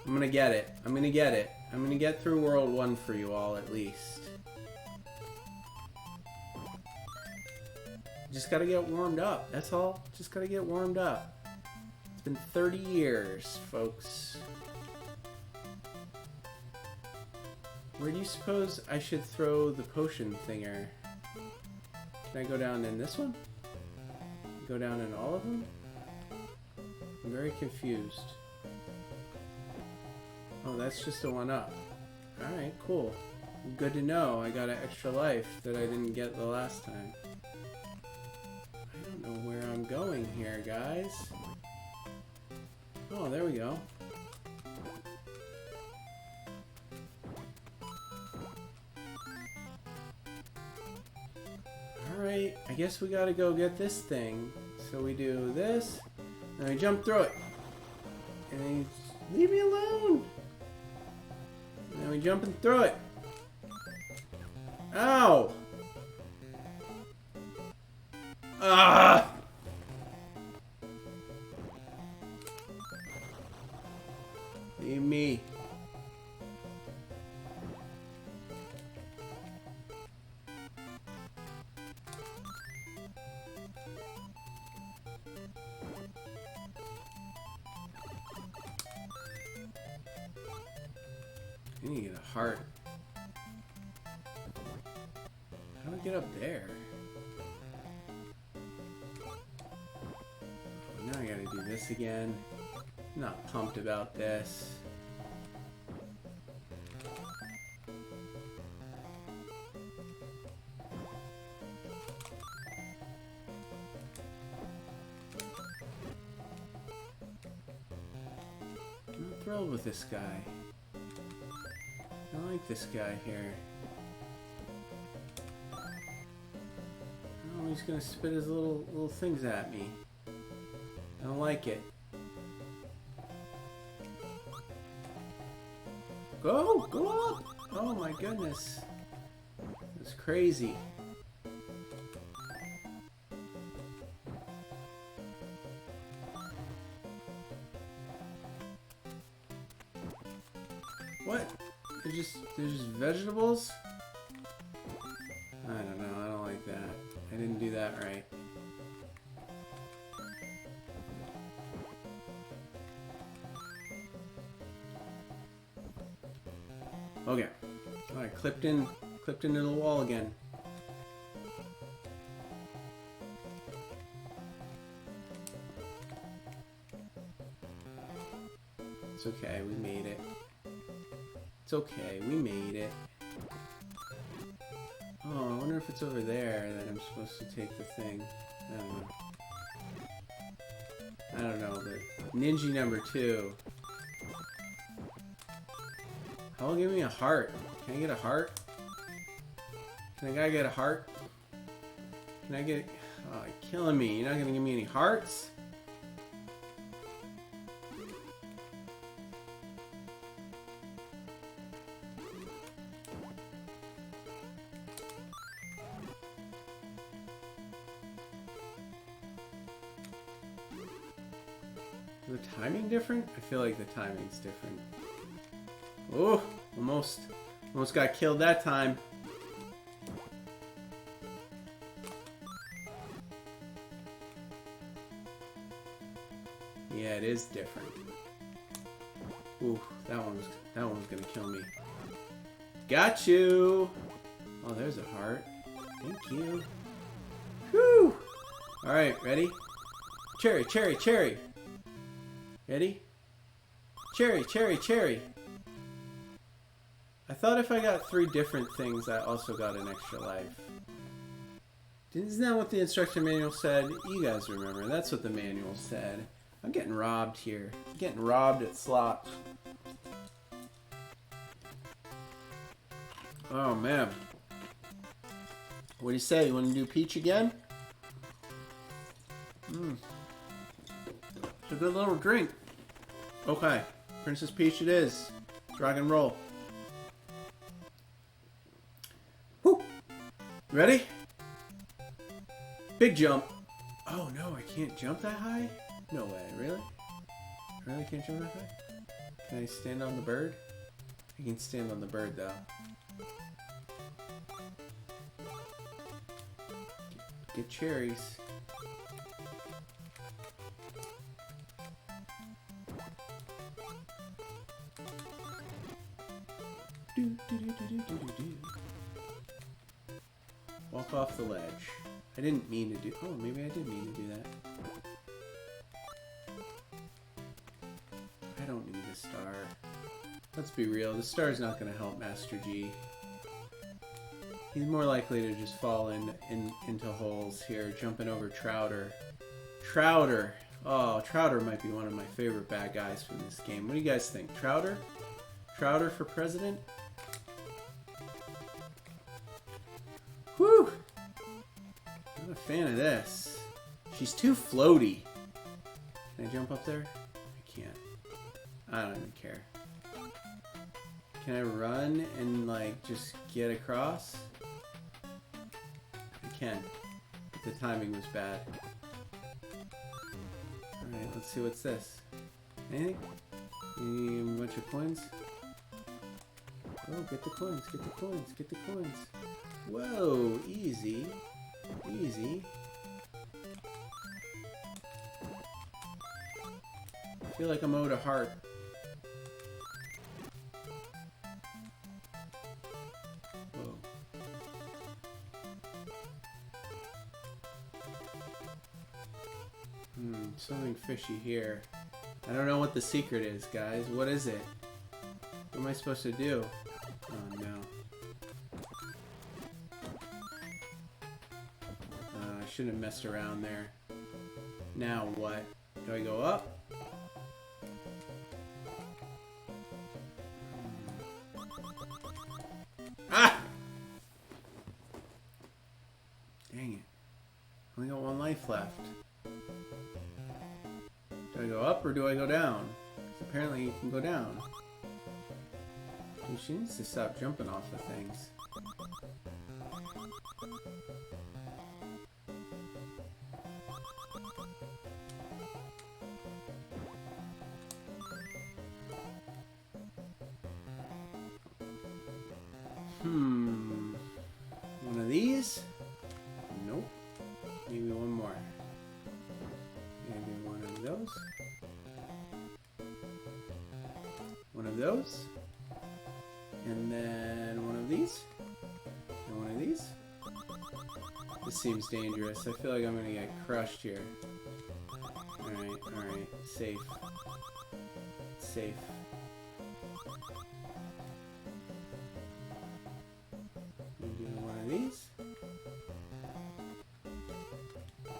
I'm gonna get it. I'm gonna get it. I'm gonna get through World 1 for you all, at least. Just gotta get warmed up. That's all. Just gotta get warmed up. It's been 30 years, folks. Where do you suppose I should throw the potion thinger? Can I go down in this one? Go down in all of them? I'm very confused. Oh, that's just a 1-up. Alright, cool. Good to know. I got an extra life that I didn't get the last time. I don't know where I'm going here, guys. Oh, there we go. Alright, I guess we gotta go get this thing. So we do this, and we jump through it. And then you leave me alone! And then we jumping through it. Ow! Ah! Leave me. I need to get a heart. How do I get up there? Oh, now I gotta do this again. I'm not pumped about this. I'm not thrilled with this guy. I like this guy here. Oh, he's gonna spit his little things at me. I don't like it. Go! Go up! Oh my goodness. It's crazy. What? They're just vegetables? I don't know, I don't like that. I didn't do that right. Okay. Alright, clipped into the wall again. It's okay, we made it. It's okay, we made it. Oh, I wonder if it's over there that I'm supposed to take the thing. I don't know. I don't know, but Ninja number 2. How will give me a heart? Can I get a heart? Can a guy get a heart? Can I get... Oh, you're killing me. You're not gonna give me any hearts? Is the timing different? I feel like the timing's different. Oh, almost got killed that time. Yeah, it is different. Ooh, that one's gonna kill me. Got you! Oh, there's a heart. Thank you. Whew! Alright, ready? Cherry, cherry, cherry! Ready? Cherry, cherry, cherry! I thought if I got 3 different things, I also got an extra life. Isn't that what the instruction manual said? You guys remember, that's what the manual said. I'm getting robbed here. I'm getting robbed at slots. Oh, man. What do you say? You want to do peach again? It's a good little drink. Okay. Princess Peach it is. Rock and roll. Woo! Ready? Big jump. Oh, no. I can't jump that high? No way. Really? I really can't jump that high? Can I stand on the bird? I can stand on the bird, though. Get cherries. Walk off the ledge. I didn't mean to do... Oh, maybe I did mean to do that. I don't need a star. Let's be real. The star's not going to help Master G. He's more likely to just fall into holes here, jumping over Trouter. Trouter! Oh, Trouter might be one of my favorite bad guys from this game. What do you guys think? Trouter? Trouter for president? Whew! Not a fan of this. She's too floaty. Can I jump up there? I can't. I don't even care. Can I run and, like, just get across? I can. But the timing was bad. Alright, let's see what's this. Anything? Any bunch of coins? Oh, get the coins, get the coins, get the coins. Whoa, easy. Easy. I feel like I'm owed a heart. Whoa. Something fishy here. I don't know what the secret is, guys. What is it? What am I supposed to do? Oh, no. I shouldn't have messed around there. Now what? Do I go up? Ah! Dang it. Only got 1 life left. Do I go up or do I go down? 'Cause apparently you can go down. She needs to stop jumping off of things. One of these? Nope. Maybe one more. Maybe one of those. One of those. And then one of these. And one of these. This seems dangerous. I feel like I'm gonna get crushed here. Alright, alright. Safe. Safe. Maybe one of these.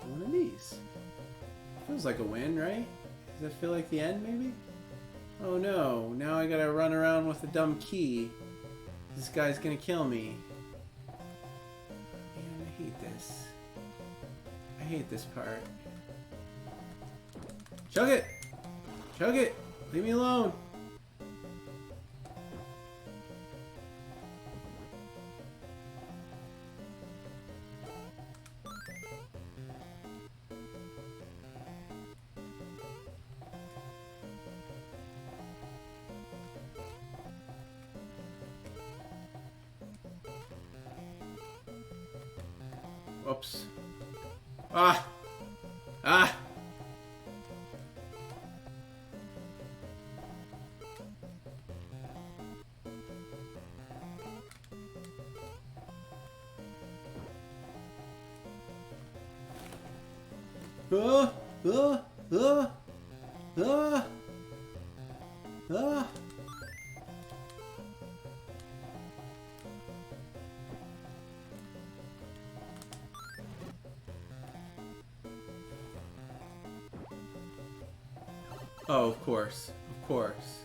One of these. Feels like a win, right? Does that feel like the end, maybe? Oh no, now I gotta run around with a dumb key. This guy's gonna kill me. Man, I hate this. I hate this part. Chug it! Chug it! Leave me alone! ropes. Ah! Ah! Ah! Ah! Ah! Ah! Ah! Oh, of course. Of course.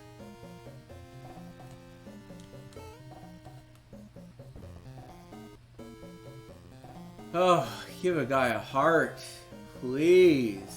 Oh, give a guy a heart. Please.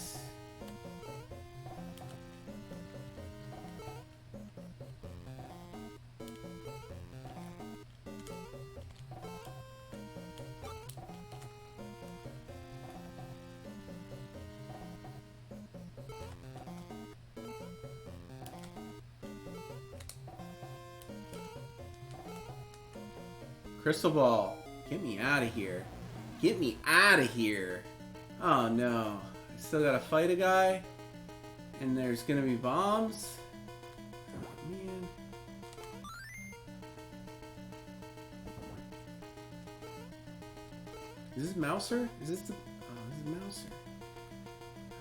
Crystal ball. Get me out of here. Get me out of here. Oh no. I still gotta fight a guy. And there's gonna be bombs. Oh man. Is this Mouser? Is this the... Oh, this is Mouser.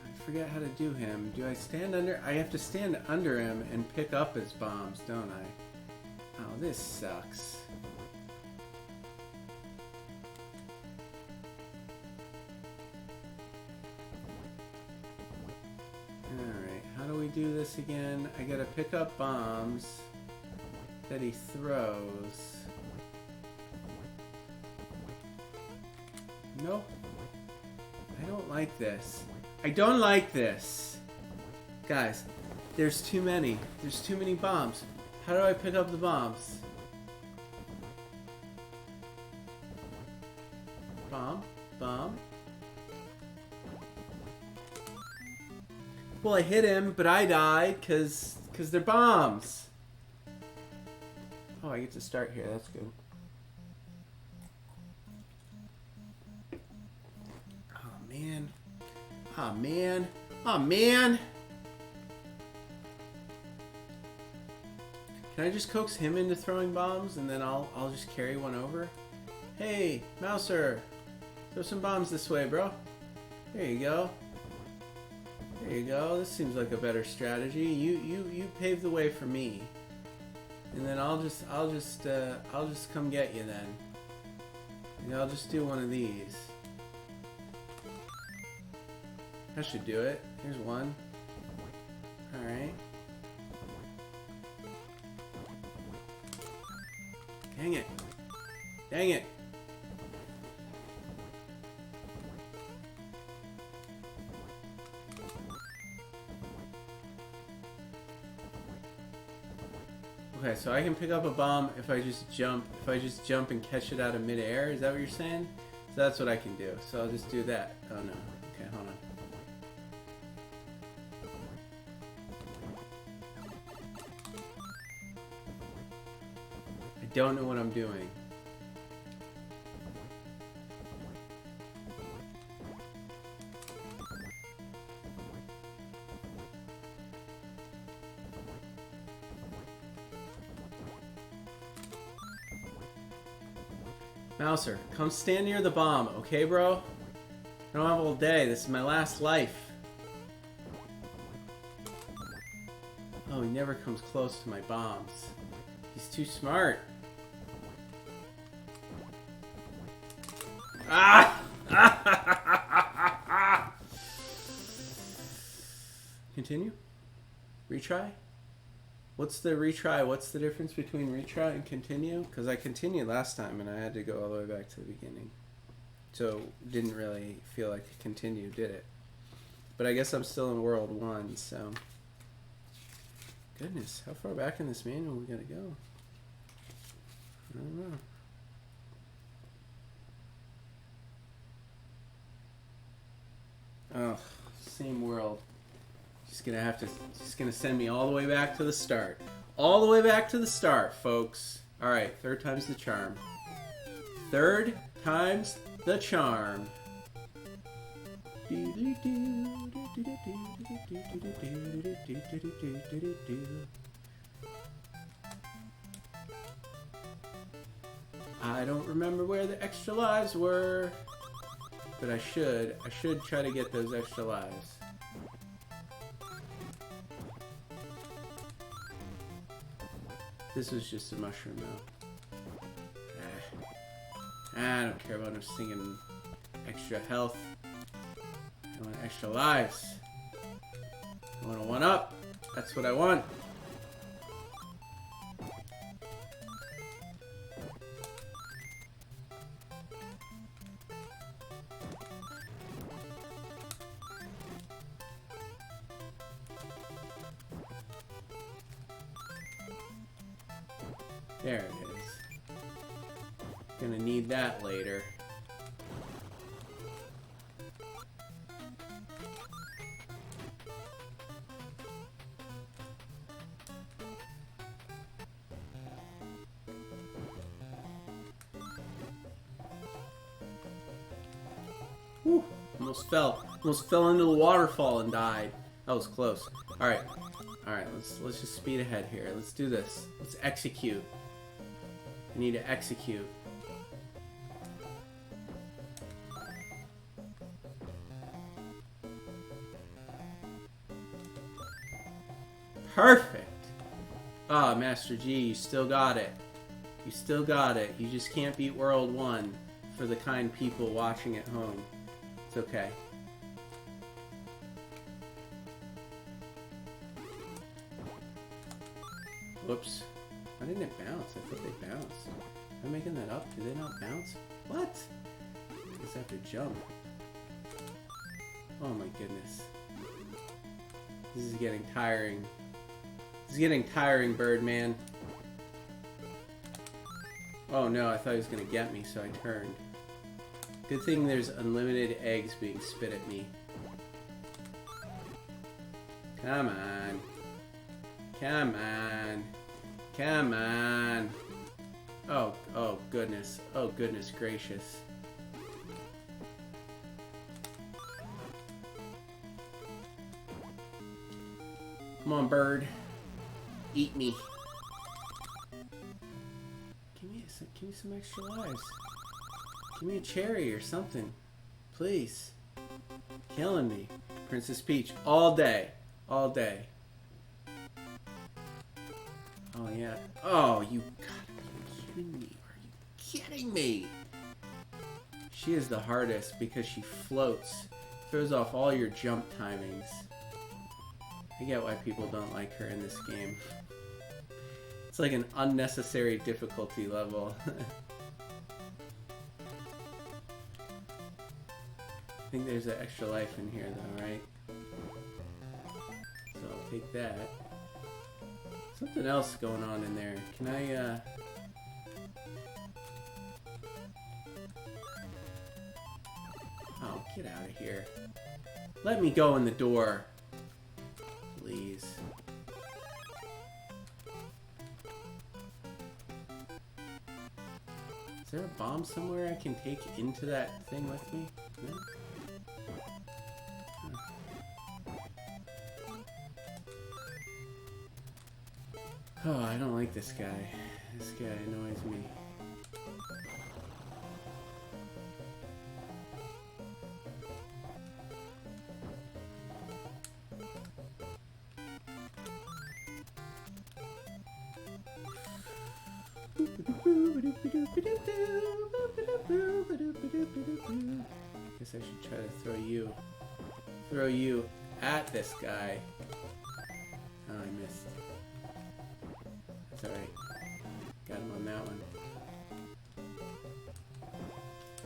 I forget how to do him. Do I stand under... I have to stand under him and pick up his bombs, don't I? Oh, this sucks. Alright, how do we do this again? I gotta pick up bombs that he throws. Nope. I don't like this. I don't like this. Guys, there's too many. There's too many bombs. How do I pick up the bombs? Bomb. Bomb. Well, I hit him, but I died because they're bombs. Oh, I get to start here. That's good. Oh, man. Oh, man. Oh, man. Can I just coax him into throwing bombs and then I'll just carry one over? Hey, Mouser. Throw some bombs this way, bro. There you go. There you go. This seems like a better strategy. You pave the way for me, and then I'll just come get you then. And I'll just do one of these. I should do it. Here's one. All right. Dang it! Dang it! Okay, so I can pick up a bomb if I just jump. If I just jump and catch it out of midair, is that what you're saying? So that's what I can do. So I'll just do that. Oh no. Okay, hold on. I don't know what I'm doing. Mouser, come stand near the bomb, okay, bro? I don't have all day. This is my last life. Oh, he never comes close to my bombs. He's too smart. Ah! Continue? Retry? What's the retry? What's the difference between retry and continue? Because I continued last time and I had to go all the way back to the beginning. So, didn't really feel like a continue, did it? But I guess I'm still in World 1, so... Goodness, how far back in this manual we gotta go? I don't know. Oh, same world. Just gonna send me all the way back to the start. All the way back to the start, folks. Alright, third time's the charm. Third time's the charm. I don't remember where the extra lives were, but I should try to get those extra lives. This was just a mushroom though. I don't care about no singing extra health. I want extra lives. I want a 1-up. That's what I want. There it is. Gonna need that later. Whew, almost fell into the waterfall and died. That was close. All right, let's just speed ahead here. Let's do this. Let's execute. I need to execute. Perfect. Ah, Master G, you still got it. You still got it. You just can't beat World 1 for the kind people watching at home. It's okay. Whoops. Why didn't it bounce? I thought they bounced. Am I making that up? Do they not bounce? What? I guess I have to jump. Oh my goodness. This is getting tiring. This is getting tiring, Birdman. Oh no, I thought he was gonna get me, so I turned. Good thing there's unlimited eggs being spit at me. Come on. Come on. Come on. Oh goodness. Oh goodness gracious. Come on, bird. Eat me. Give me some extra lives. Give me a cherry or something. Please. Killing me. Princess Peach. All day. All day. Oh, yeah. Oh, you gotta be kidding me. Are you kidding me? She is the hardest because she floats. Throws off all your jump timings. I get why people don't like her in this game. It's like an unnecessary difficulty level. I think there's an extra life in here though, right? So I'll take that. Something else going on in there. Can I, Oh, get out of here. Let me go in the door. Please. Is there a bomb somewhere I can take into that thing with me? No? Oh, I don't like this guy. This guy annoys me. Guess I should try to throw you at this guy. Oh, I missed. That's alright. Got him on that one.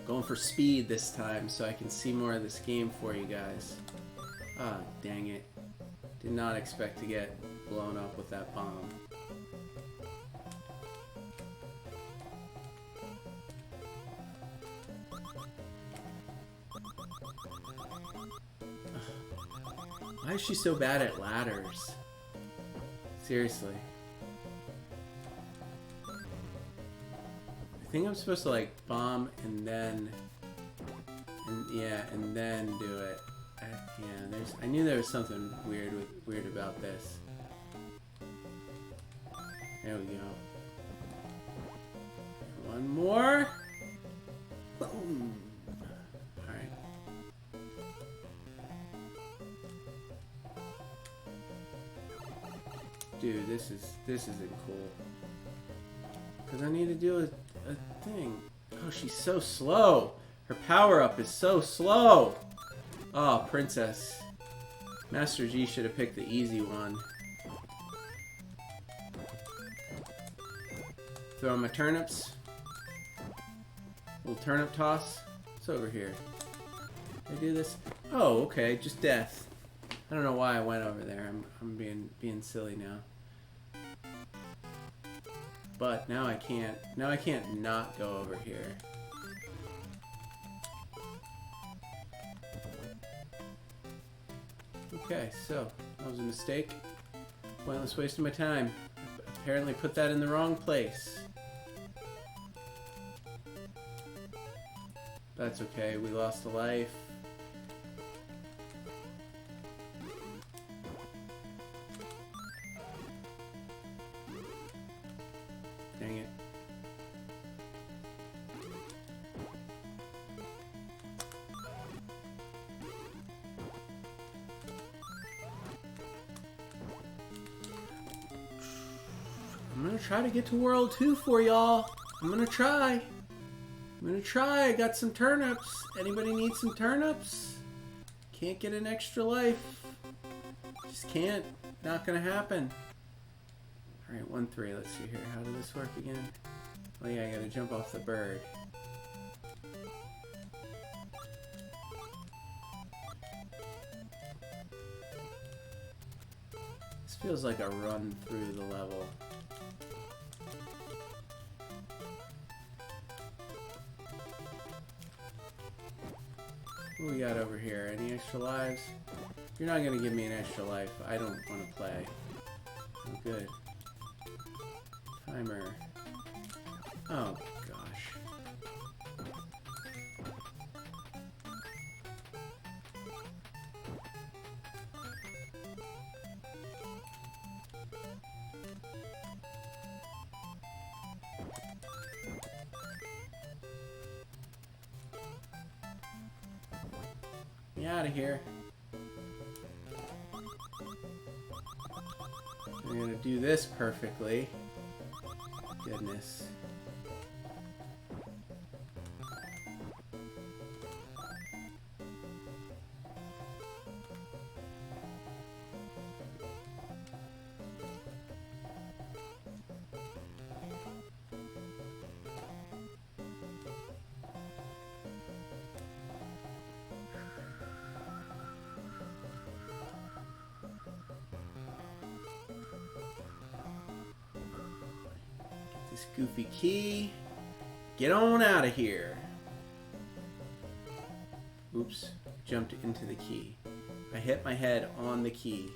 Going for speed this time so I can see more of this game for you guys. Ah, dang it. Did not expect to get blown up with that bomb. Why is she so bad at ladders? Seriously. I think I'm supposed to like bomb and then do it. Yeah, I knew there was something weird about this. There we go. One more. Boom. All right. Dude, this isn't cool. Cause I need to do a thing. Oh, she's so slow. Her power up is so slow. Oh, Princess. Master G should have picked the easy one. Throw my turnips. Little turnip toss. It's over here. Can I do this? Oh, okay. Just death. I don't know why I went over there. I'm being silly now. But now I can't. Now I can't not go over here. Okay, so that was a mistake. Pointless waste of my time. Apparently put that in the wrong place. That's okay, we lost a life. Dang it. I'm gonna try to get to World 2 for y'all. I'm gonna try. I got some turnips. Anybody need some turnips? Can't get an extra life. Just can't. Not gonna happen. Alright, 1-3. Let's see here. How did this work again? Oh yeah, I gotta jump off the bird. This feels like a run through the level. What we got over here? Any extra lives? You're not gonna give me an extra life. I don't want to play. Oh, good. Timer. Oh, gosh. Get me out of here. I'm gonna do this perfectly. Goodness. This goofy key. Get on out of here. Oops. Jumped into the key. I hit my head on the key.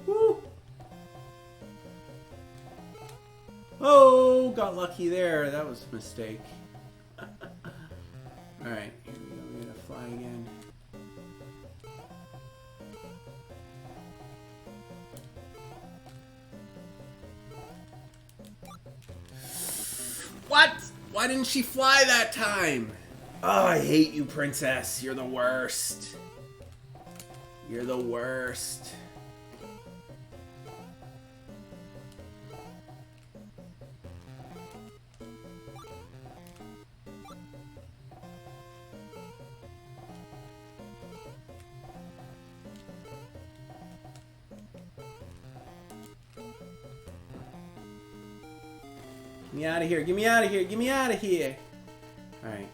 Woo! Oh, got lucky there. That was a mistake. Alright, here we go. We're gonna fly again. What? Why didn't she fly that time? Oh, I hate you, princess. You're the worst. You're the worst. Get me out of here. Get me out of here. Get me out of here. Alright.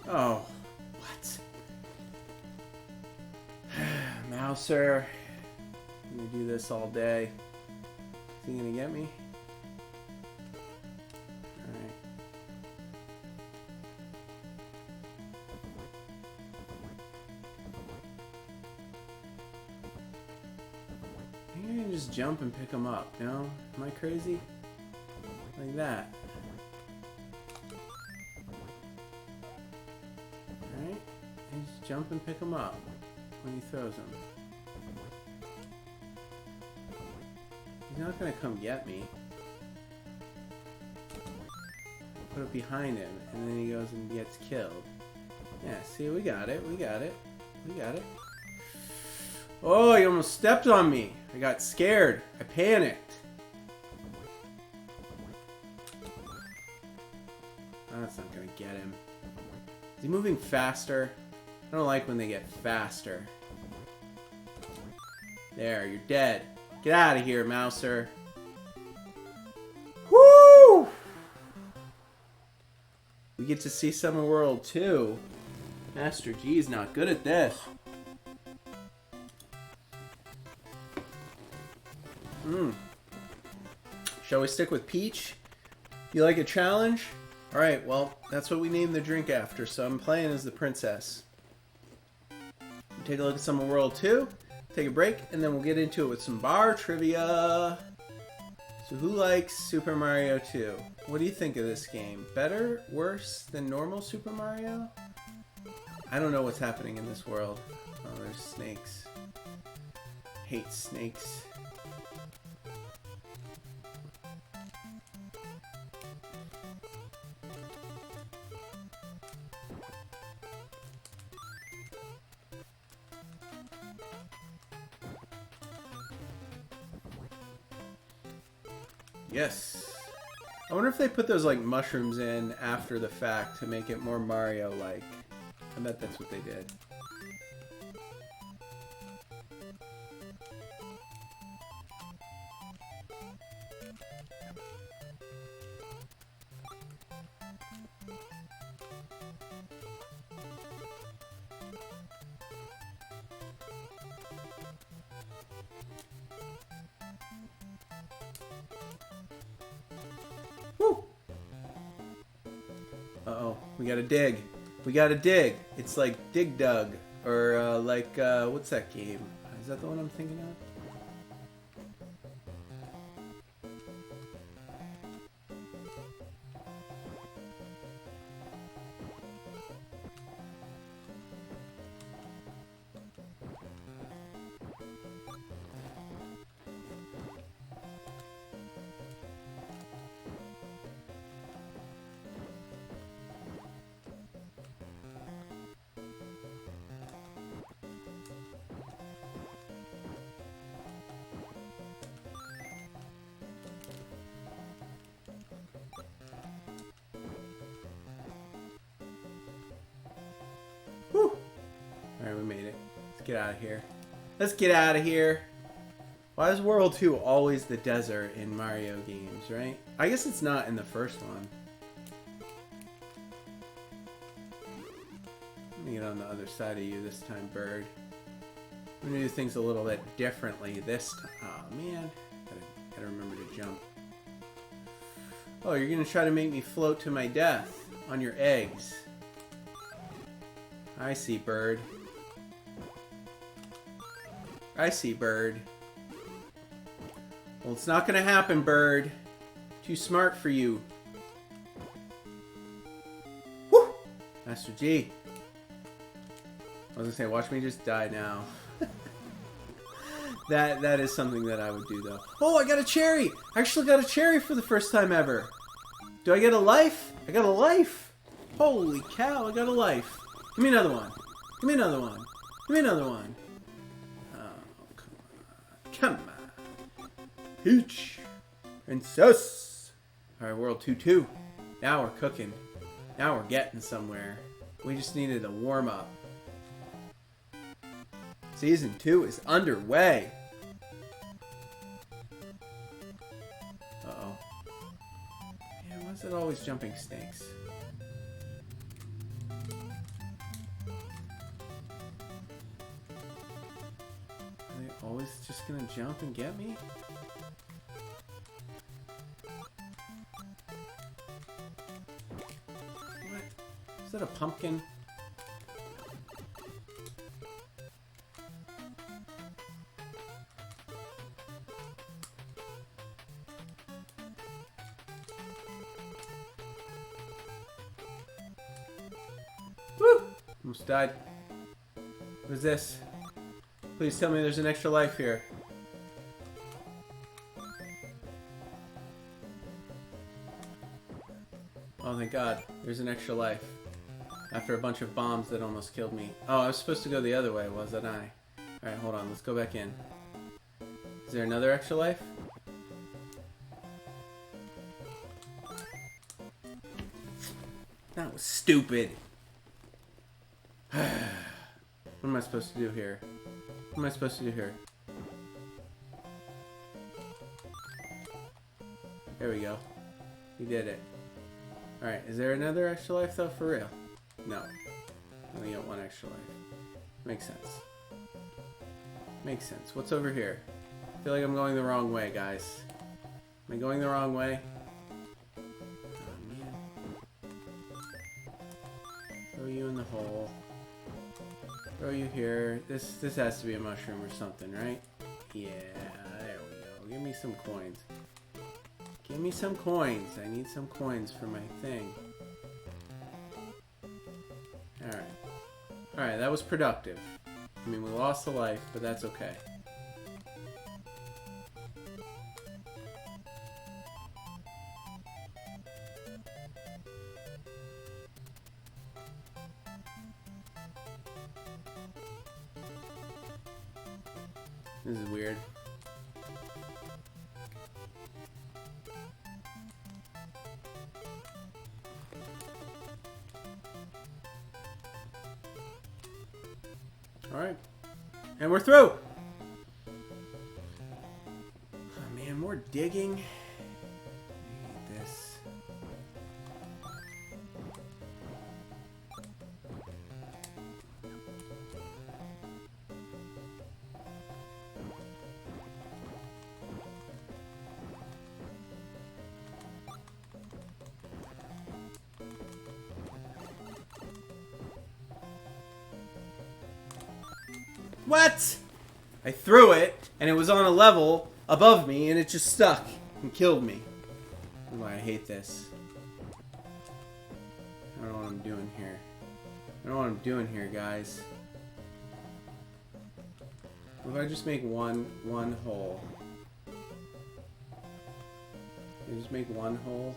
Oh. What? Mouser. I'm gonna do this all day. Is he gonna get me? Alright. I can just jump and pick him up, no? Am I crazy? Like that. Alright? And just jump and pick him up when he throws them. He's not gonna come get me. Put it behind him, and then he goes and gets killed. Yeah, see, we got it, we got it, we got it. Oh, he almost stepped on me. I got scared. I panicked. Oh, that's not gonna get him. Is he moving faster? I don't like when they get faster. There, you're dead. Get out of here, Mouser. Woo! We get to see Summer World too. Master G is not good at this. Shall we stick with Peach? You like a challenge? Alright, well, that's what we named the drink after, so I'm playing as the princess. Take a look at Summer World 2, take a break, and then we'll get into it with some bar trivia. So who likes Super Mario 2? What do you think of this game? Better? Worse than normal Super Mario? I don't know what's happening in this world. Oh, there's snakes. Hate snakes. Yes. I wonder if they put those like mushrooms in after the fact to make it more Mario-like. I bet that's what they did. Woo! Uh-oh, we gotta dig. We gotta dig. It's like Dig Dug, or what's that game? Is that the one I'm thinking of? Whew. Alright, we made it. Let's get out of here. Let's get out of here. Why is World 2 always the desert in Mario games, right? I guess it's not in the first one. Let me get on the other side of you this time, bird. I'm gonna do things a little bit differently this time. Oh man, gotta remember to jump. Oh, you're gonna try to make me float to my death on your eggs. I see, bird. I see, bird. Well, it's not gonna happen, bird. Too smart for you. Woo! Master G. I was gonna say, watch me just die now. That is something that I would do, though. Oh, I got a cherry! I actually got a cherry for the first time ever. Do I get a life? I got a life! Holy cow, I got a life. Give me another one. Give me another one. Give me another one. Oh, come on. Come on. Peach. Princess. Alright, World 2-2. Now we're cooking. Now we're getting somewhere. We just needed a warm-up. Season 2 is underway. Uh-oh. Man, why is it always jumping snakes? Are they always just gonna jump and get me? What? Is that a pumpkin? Woo! Almost died. What is this? Please tell me there's an extra life here. Oh, thank God. There's an extra life. After a bunch of bombs that almost killed me. Oh, I was supposed to go the other way, wasn't I? Alright, hold on. Let's go back in. Is there another extra life? That was stupid. What am I supposed to do here? What am I supposed to do here? There we go. We did it. Alright, is there another extra life though, for real? No. Only got one extra life. Makes sense. Makes sense. What's over here? I feel like I'm going the wrong way, guys. Am I going the wrong way? Oh, man. Throw you in the hole. Throw you here. This has to be a mushroom or something, right? Yeah, there we go. Give me some coins. Give me some coins. I need some coins for my thing. Alright. Alright, that was productive. I mean, we lost a life, but that's okay. This is weird. Alright. And we're through! Oh man, more digging. I need this. What? I threw it, and it was on a level above me, and it just stuck and killed me. Oh, I hate this. I don't know what I'm doing here. I don't know what I'm doing here, guys. What if I just make one hole? Can I just make one hole?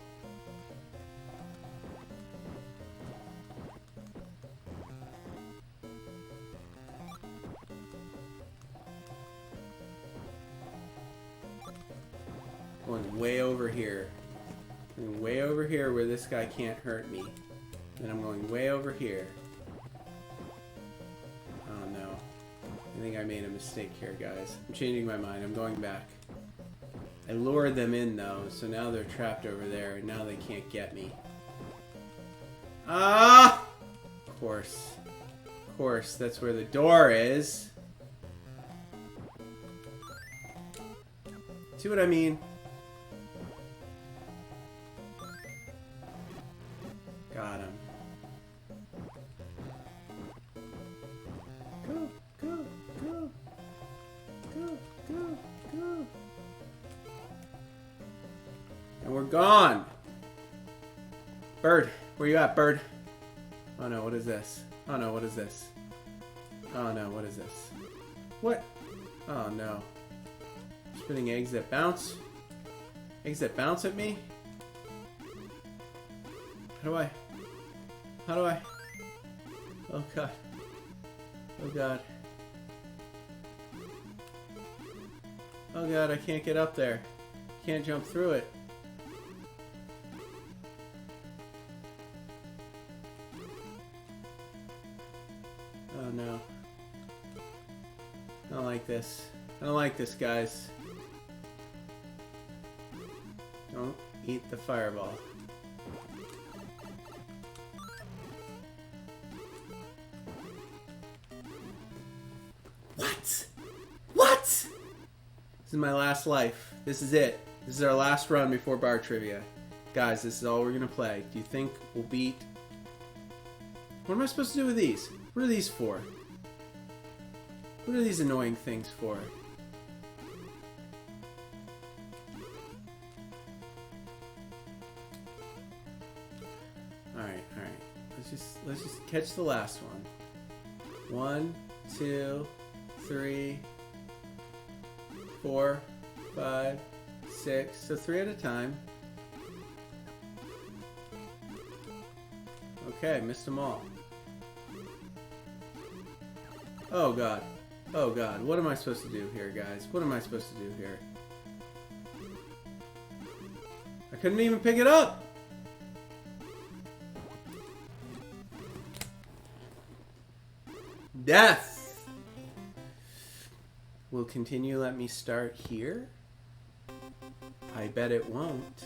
Going way over here. Going way over here where this guy can't hurt me. Then I'm going way over here. Oh no. I think I made a mistake here, guys. I'm changing my mind. I'm going back. I lured them in though, so now they're trapped over there, and now they can't get me. Ah! Of course. Of course, that's where the door is. See what I mean? Got him. Go, go, go. Go, go, go. And we're gone. Bird, where you at, bird? Oh no, what is this? Oh no, what is this? Oh no, what is this? What? Oh no. Spinning eggs that bounce? Eggs that bounce at me? How do I? Oh god. Oh god. Oh god, I can't get up there. Can't jump through it. Oh no. I don't like this. I don't like this, guys. Don't eat the fireball. What? What? This is my last life. This is it. This is our last run before bar trivia. Guys, this is all we're going to play. Do you think we'll beat... What am I supposed to do with these? What are these for? What are these annoying things for? Alright. Let's just catch the last one. 1, 2, 3, 4, 5, 6. So 3 at a time. Okay, missed them all. Oh god. Oh god. What am I supposed to do here, guys? What am I supposed to do here? I couldn't even pick it up! Death! Will continue let me start here? I bet it won't.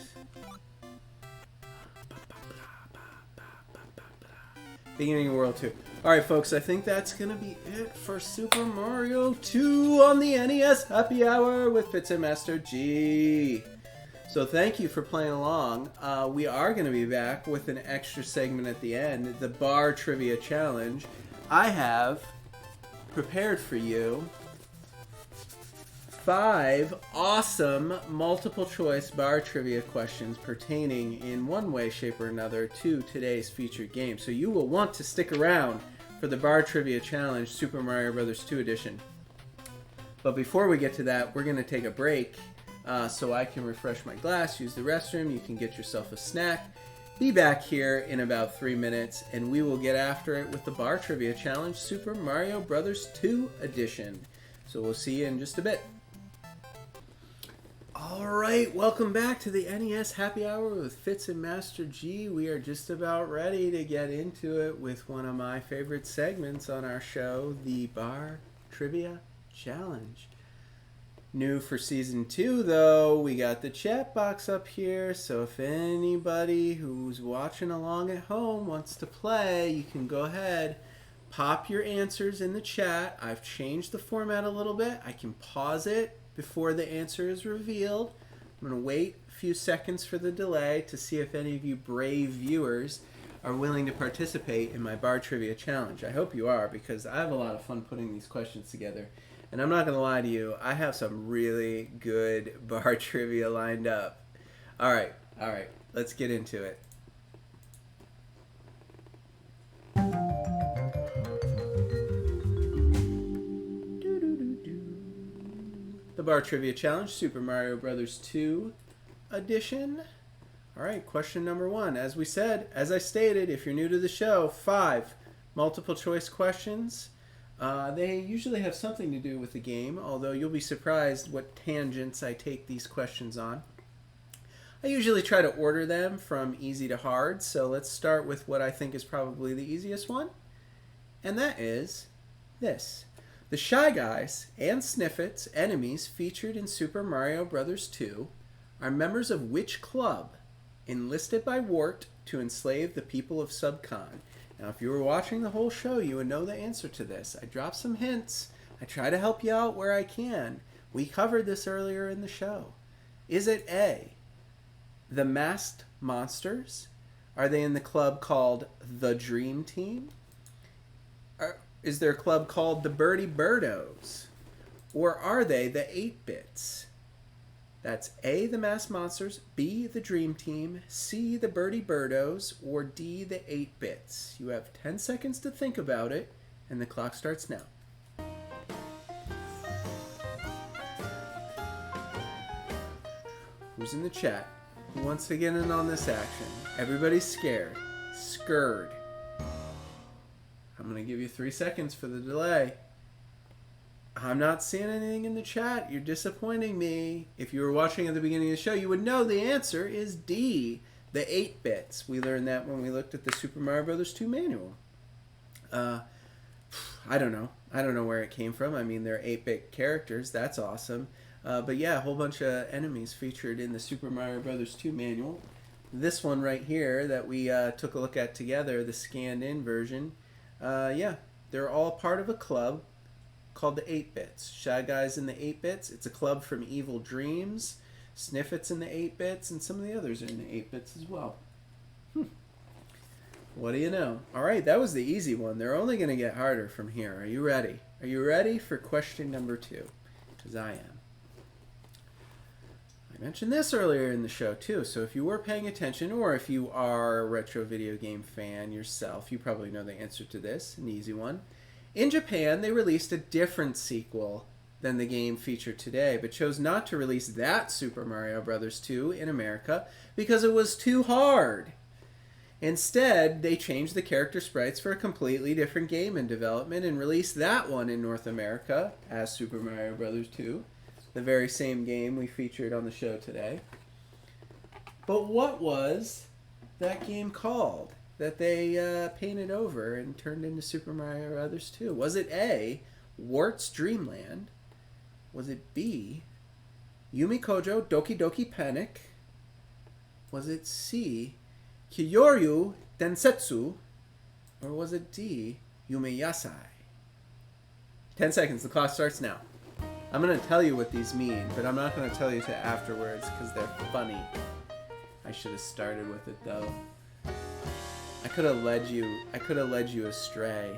Beginning of World 2. Alright folks, I think that's going to be it for Super Mario 2 on the NES Happy Hour with Fitz and Master G. So thank you for playing along. We are going to be back with an extra segment at the end, the Bar Trivia Challenge. I have prepared for you 5 awesome multiple choice bar trivia questions pertaining in one way, shape, or another to today's featured game. So you will want to stick around for the Bar Trivia Challenge Super Mario Bros. 2 edition. But before we get to that, we're going to take a break so I can refresh my glass, use the restroom, you can get yourself a snack. Be back here in about 3 minutes and we will get after it with the Bar Trivia Challenge Super Mario Bros. 2 edition. So we'll see you in just a bit. Alright, welcome back to the NES Happy Hour with Fitz and Master G. We are just about ready to get into it with one of my favorite segments on our show, the Bar Trivia Challenge. New for Season 2, though, we got the chat box up here, so if anybody who's watching along at home wants to play, you can go ahead, pop your answers in the chat. I've changed the format a little bit. I can pause it before the answer is revealed. I'm going to wait a few seconds for the delay to see if any of you brave viewers are willing to participate in my Bar Trivia Challenge. I hope you are, because I have a lot of fun putting these questions together. And I'm not going to lie to you, I have some really good bar trivia lined up. Alright, let's get into it. The Bar Trivia Challenge, Super Mario Bros. 2 edition. Alright, question number 1. As I stated, if you're new to the show, 5 multiple choice questions. They usually have something to do with the game, although you'll be surprised what tangents I take these questions on. I usually try to order them from easy to hard, so let's start with what I think is probably the easiest one, and that is this. The Shy Guys and Sniffets, enemies featured in Super Mario Bros. 2, are members of which club enlisted by Wart to enslave the people of Subcon? Now, if you were watching the whole show, you would know the answer to this. I dropped some hints. I try to help you out where I can. We covered this earlier in the show. Is it A, the Masked Monsters? Are they in the club called the Dream Team? Is there a club called the Birdie Birdos? Or are they the 8-Bits? That's A, the Masked Monsters, B, the Dream Team, C, the Birdie Birdos, or D, the 8-Bits. You have 10 seconds to think about it, and the clock starts now. Who's in the chat? Who wants to get in on this action? Everybody's scared. Scared. I'm going to give you 3 seconds for the delay. I'm not seeing anything in the chat. You're disappointing me. If you were watching at the beginning of the show, you would know the answer is D, the 8-Bits. We learned that when we looked at the Super Mario Bros. 2 manual. I don't know. I don't know where it came from. I mean, they're 8-bit characters. That's awesome. But yeah, a whole bunch of enemies featured in the Super Mario Brothers 2 manual. This one right here that we took a look at together, the scanned-in version, yeah, they're all part of a club called the 8-Bits. Shy Guy's in the 8-Bits. It's a club from Evil Dreams. Sniffit's in the 8-Bits, and some of the others are in the 8-Bits as well. What do you know? All right, that was the easy one. They're only going to get harder from here. Are you ready? Are you ready for question number 2? Because I am. I mentioned this earlier in the show too, so if you were paying attention, or if you are a retro video game fan yourself, you probably know the answer to this, an easy one. In Japan, they released a different sequel than the game featured today, but chose not to release that Super Mario Bros. 2 in America because it was too hard. Instead, they changed the character sprites for a completely different game in development and released that one in North America as Super Mario Bros. 2. The very same game we featured on the show today. But what was that game called that they painted over and turned into Super Mario Bros. 2? Was it A, Wart's Dreamland? Was it B, Yumi Kojo Doki Doki Panic? Was it C, Kyoryu Densetsu? Or was it D, Yume Yasai? 10 seconds, the clock starts now. I'm going to tell you what these mean, but I'm not going to tell you to afterwards because they're funny. I should have started with it though. I could have led you astray.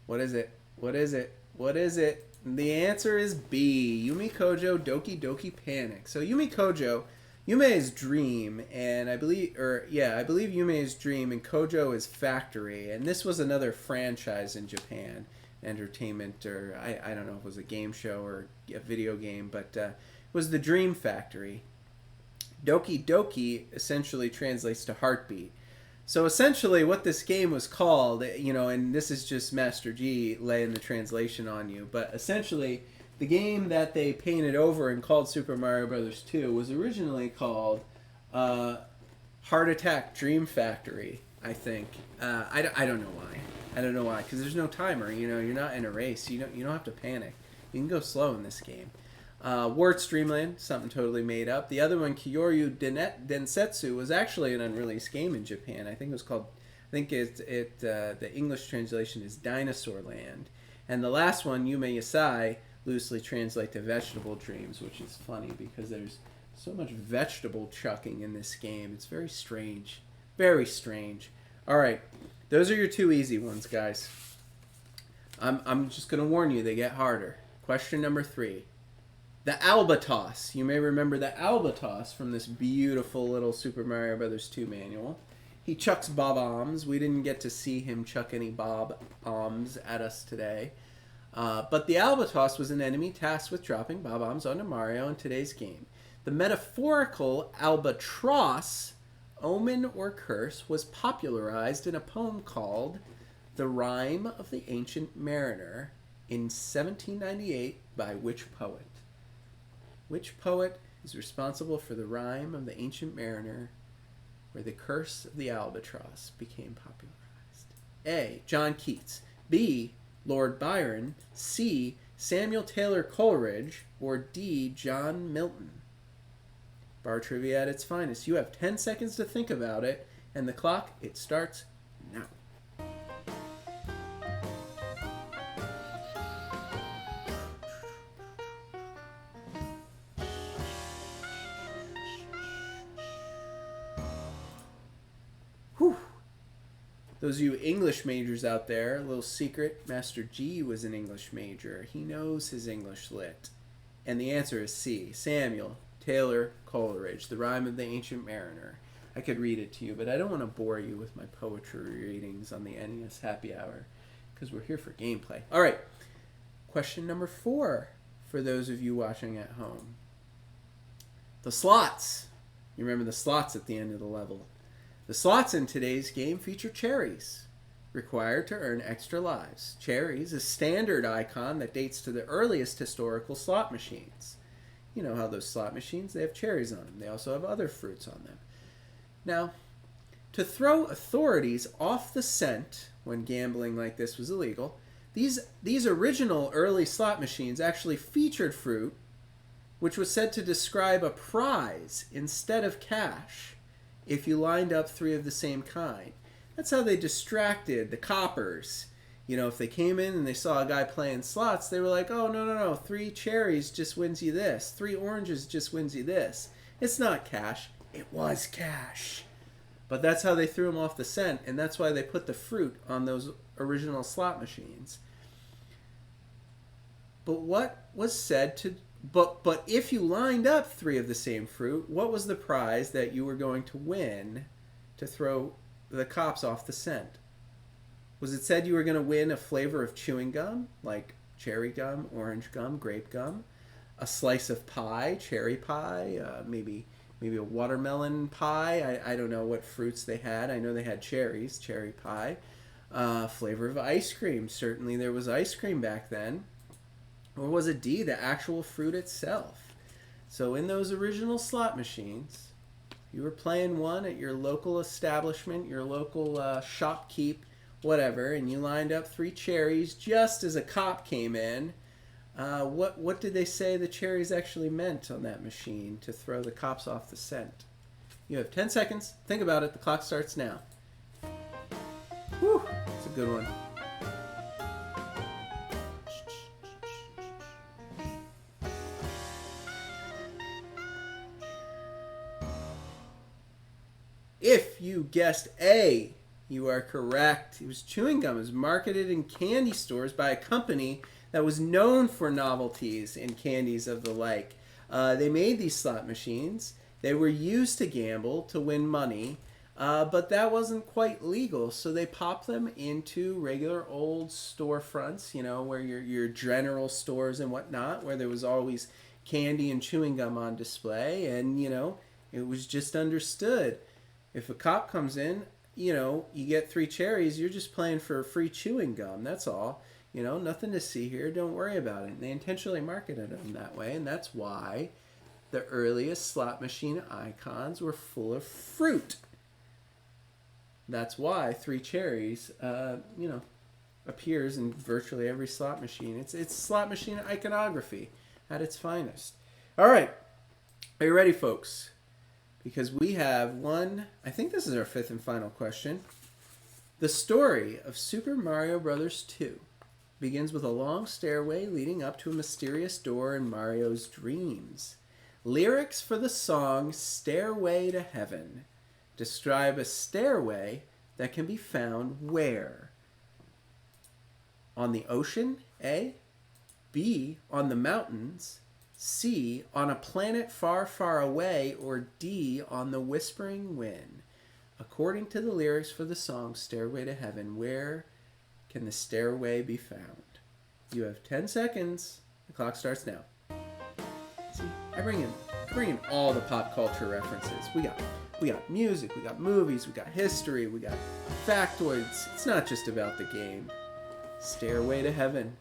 What is it? What is it? What is it? The answer is B. Yumi Kojo Doki Doki Panic. So Yumi Kojo, Yume's Dream, and I believe Yume's Dream and Kojo is Factory, and this was another franchise in Japan. Entertainment, or I don't know if it was a game show or a video game, but it was the Dream Factory. Doki Doki essentially translates to heartbeat. So essentially what this game was called, and this is just Master G laying the translation on you, but essentially the game that they painted over and called Super Mario Bros. 2 was originally called Heart Attack Dream Factory, I think. I don't know why. I don't know why, because there's no timer. You're not in a race. You don't have to panic. You can go slow in this game. Wart's Dreamland, something totally made up. The other one, Kyoryu Densetsu, was actually an unreleased game in Japan. I think it was called. The English translation is Dinosaur Land, and the last one, Yume Yasai, loosely translate to Vegetable Dreams, which is funny because there's so much vegetable chucking in this game. It's very strange. Very strange. All right. Those are your 2 easy ones, guys. I'm just going to warn you, they get harder. Question number 3. The Albatross. You may remember the Albatross from this beautiful little Super Mario Bros. 2 manual. He chucks bob-ombs. We didn't get to see him chuck any bob-ombs at us today. But the Albatross was an enemy tasked with dropping bob-ombs onto Mario in today's game. The metaphorical albatross, omen or curse, was popularized in a poem called The Rime of the Ancient Mariner in 1798 by which poet? Which poet is responsible for the rime of the Ancient Mariner where the curse of the albatross became popularized? A, John Keats. B, Lord Byron. C, Samuel Taylor Coleridge. Or D, John Milton? Bar trivia at its finest. You have 10 seconds to think about it, and the clock, it starts now. Whew. Those of you English majors out there, a little secret, Master G was an English major. He knows his English lit. And the answer is C, Samuel Taylor Coleridge, The Rime of the Ancient Mariner. I could read it to you, but I don't want to bore you with my poetry readings on the NES Happy Hour, because we're here for gameplay. All right, question number 4 for those of you watching at home. The slots. You remember the slots at the end of the level. The slots in today's game feature cherries, required to earn extra lives. Cherries, a standard icon that dates to the earliest historical slot machines. You know how those slot machines, they have cherries on them. They also have other fruits on them. Now, To throw authorities off the scent when gambling like this was illegal, these original early slot machines actually featured fruit, which was said to describe a prize instead of cash if you lined up 3 of the same kind. That's how they distracted the coppers. You know, if they came in and they saw a guy playing slots, they were like, oh, no, 3 cherries just wins you this. 3 oranges just wins you this. It's not cash. It was cash. But that's how they threw them off the scent, and that's why they put the fruit on those original slot machines. But what was said to... But if you lined up 3 of the same fruit, what was the prize that you were going to win to throw the cops off the scent? Was it said you were going to win a flavor of chewing gum, like cherry gum, orange gum, grape gum, a slice of pie, cherry pie, maybe a watermelon pie? I don't know what fruits they had. I know they had cherries, cherry pie. Flavor of ice cream. Certainly there was ice cream back then. Or was it D, the actual fruit itself? So in those original slot machines, you were playing one at your local establishment, your local shopkeep, whatever, and you lined up 3 cherries just as a cop came in. What did they say the cherries actually meant on that machine to throw the cops off the scent? You have 10 seconds. Think about it. The clock starts now. Whew, it's a good one. If you guessed A, you are correct. It was chewing gum. It was marketed in candy stores by a company that was known for novelties and candies of the like. They made these slot machines. They were used to gamble, to win money, but that wasn't quite legal, so they popped them into regular old storefronts, you know, where your general stores and whatnot, where there was always candy and chewing gum on display, and, you know, it was just understood. If a cop comes in, you know, you get 3 cherries, you're just playing for free chewing gum, that's all. You know, nothing to see here, don't worry about it. And they intentionally marketed them that way, and that's why the earliest slot machine icons were full of fruit. That's why 3 cherries, you know, appears in virtually every slot machine. It's slot machine iconography at its finest. All right, are you ready, folks? Because we have one, I think this is our 5th and final question. The story of Super Mario Bros. 2 begins with a long stairway leading up to a mysterious door in Mario's dreams. Lyrics for the song Stairway to Heaven describe a stairway that can be found where? On the ocean, A. B. On the mountains, C. On a planet far, far away, or D. On the whispering wind. According to the lyrics for the song Stairway to Heaven, where can the stairway be found? You have 10 seconds. The clock starts now. See, I bring in all the pop culture references. We got music, we got movies, we got history, we got factoids. It's not just about the game. Stairway to Heaven.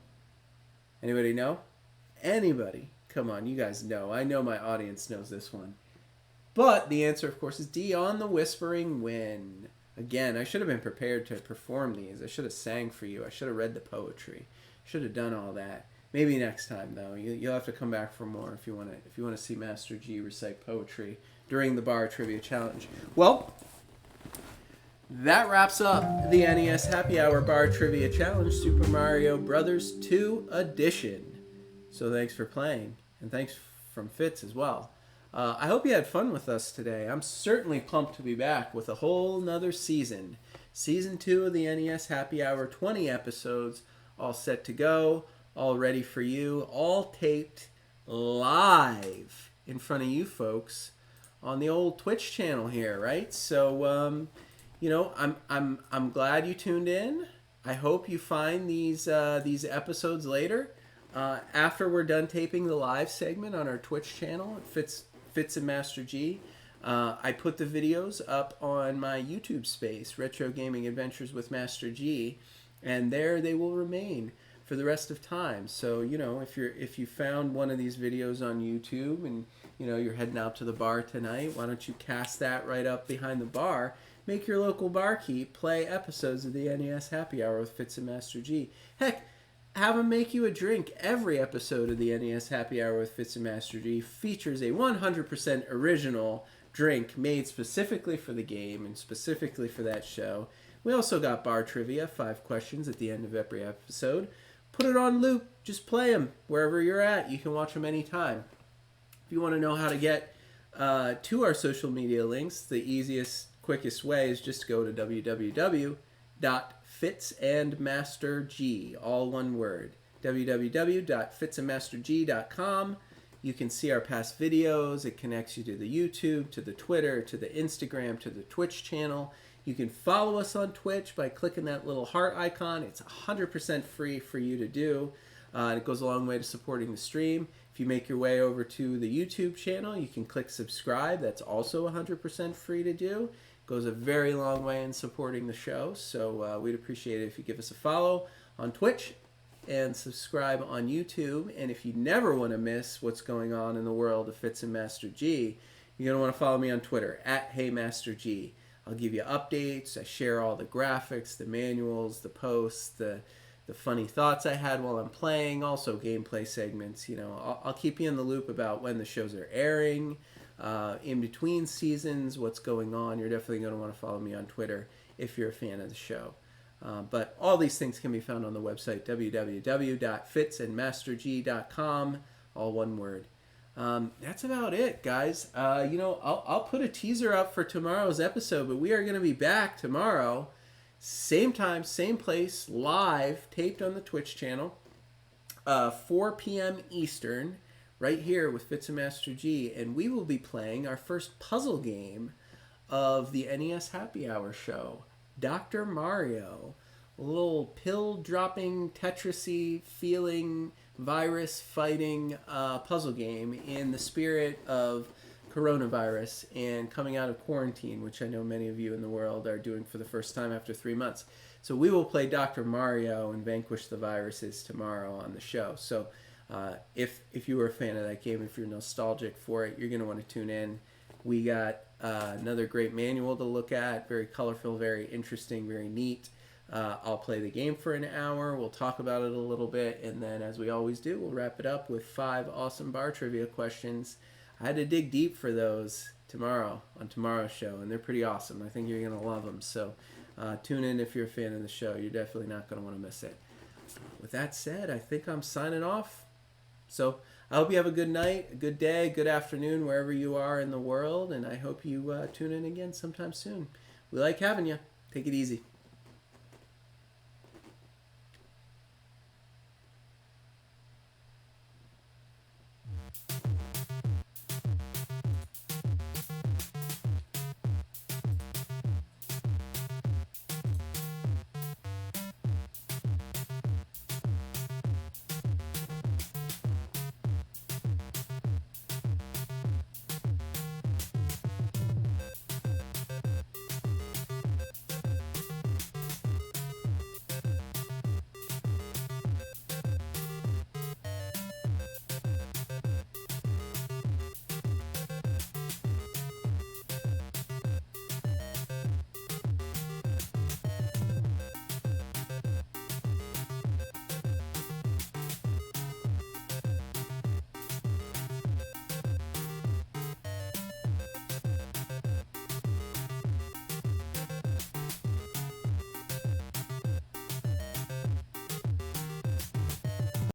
Anybody know? Anybody? Come on, you guys know. I know my audience knows this one. But the answer, of course, is D. On the whispering wind. Again, I should have been prepared to perform these. I should have sang for you. I should have read the poetry. Should have done all that. Maybe next time, though. You'll have to come back for more if you want to see Master G recite poetry during the Bar Trivia Challenge. Well, that wraps up the NES Happy Hour Bar Trivia Challenge Super Mario Bros. 2 Edition. So thanks for playing, and thanks from Fitz as well. I hope you had fun with us today. I'm certainly pumped to be back with a whole nother season. Season 2 of the NES Happy Hour, 20 episodes, all set to go, all ready for you, all taped live in front of you folks on the old Twitch channel here, right? So, you know, I'm glad you tuned in. I hope you find these episodes later. After we're done taping the live segment on our Twitch channel, Fitz and Master G, I put the videos up on my YouTube space, Retro Gaming Adventures with Master G, and there they will remain for the rest of time. So, you know, if you found one of these videos on YouTube and you're heading out to the bar tonight. Why don't you cast that right up behind the bar? Make your local barkeep play episodes of the NES Happy Hour with Fitz and Master G. Heck, have them make you a drink. Every episode of the NES Happy Hour with Fitz and Master G features a 100% original drink made specifically for the game and specifically for that show. We also got bar trivia, 5 questions at the end of every episode. Put it on loop. Just play them wherever you're at. You can watch them anytime. If you want to know how to get to our social media links, the easiest, quickest way is just go to www.fitzandmasterg, all one word, www.fitzandmasterg.com. You can see our past videos. It connects you to the YouTube, to the Twitter, to the Instagram, to the Twitch channel. You can follow us on Twitch by clicking that little heart icon. It's 100% free for you to do. It goes a long way to supporting the stream. If you make your way over to the YouTube channel, you can click subscribe. That's also 100% free to do. It goes a very long way in supporting the show. So we'd appreciate it if you give us a follow on Twitch and subscribe on YouTube. And if you never want to miss what's going on in the world of Fitz and Master G, you're going to want to follow me on Twitter, @HeyMasterG. I'll give you updates. I share all the graphics, the manuals, the posts, the funny thoughts I had while I'm playing, also gameplay segments. I'll keep you in the loop about when the shows are airing, in between seasons, what's going on. You're definitely going to want to follow me on Twitter if you're a fan of the show. But all these things can be found on the website, www.fitzandmasterg.com, all one word. That's about it, guys. I'll put a teaser up for tomorrow's episode, but we are going to be back tomorrow, same time, same place, live, taped on the Twitch channel, 4 p.m. Eastern, right here with Fitz and Master G, and we will be playing our first puzzle game of the NES Happy Hour show, Dr. Mario, a little pill-dropping, Tetris-y feeling, virus-fighting puzzle game in the spirit of coronavirus and coming out of quarantine, which I know many of you in the world are doing for the first time after 3 months. So we will play Dr. Mario and vanquish the viruses tomorrow on the show. So if you were a fan of that game, if you're nostalgic for it, you're going to want to tune in. We got another great manual to look at, very colorful, very interesting, very neat. I'll play the game for an hour. We'll talk about it a little bit, and then, as we always do, we'll wrap it up with 5 awesome bar trivia questions. I had to dig deep for those tomorrow on tomorrow's show, and they're pretty awesome. I think you're going to love them. So tune in if you're a fan of the show. You're definitely not going to want to miss it. With that said, I think I'm signing off. So I hope you have a good night, a good day, good afternoon, wherever you are in the world, and I hope you tune in again sometime soon. We like having you. Take it easy.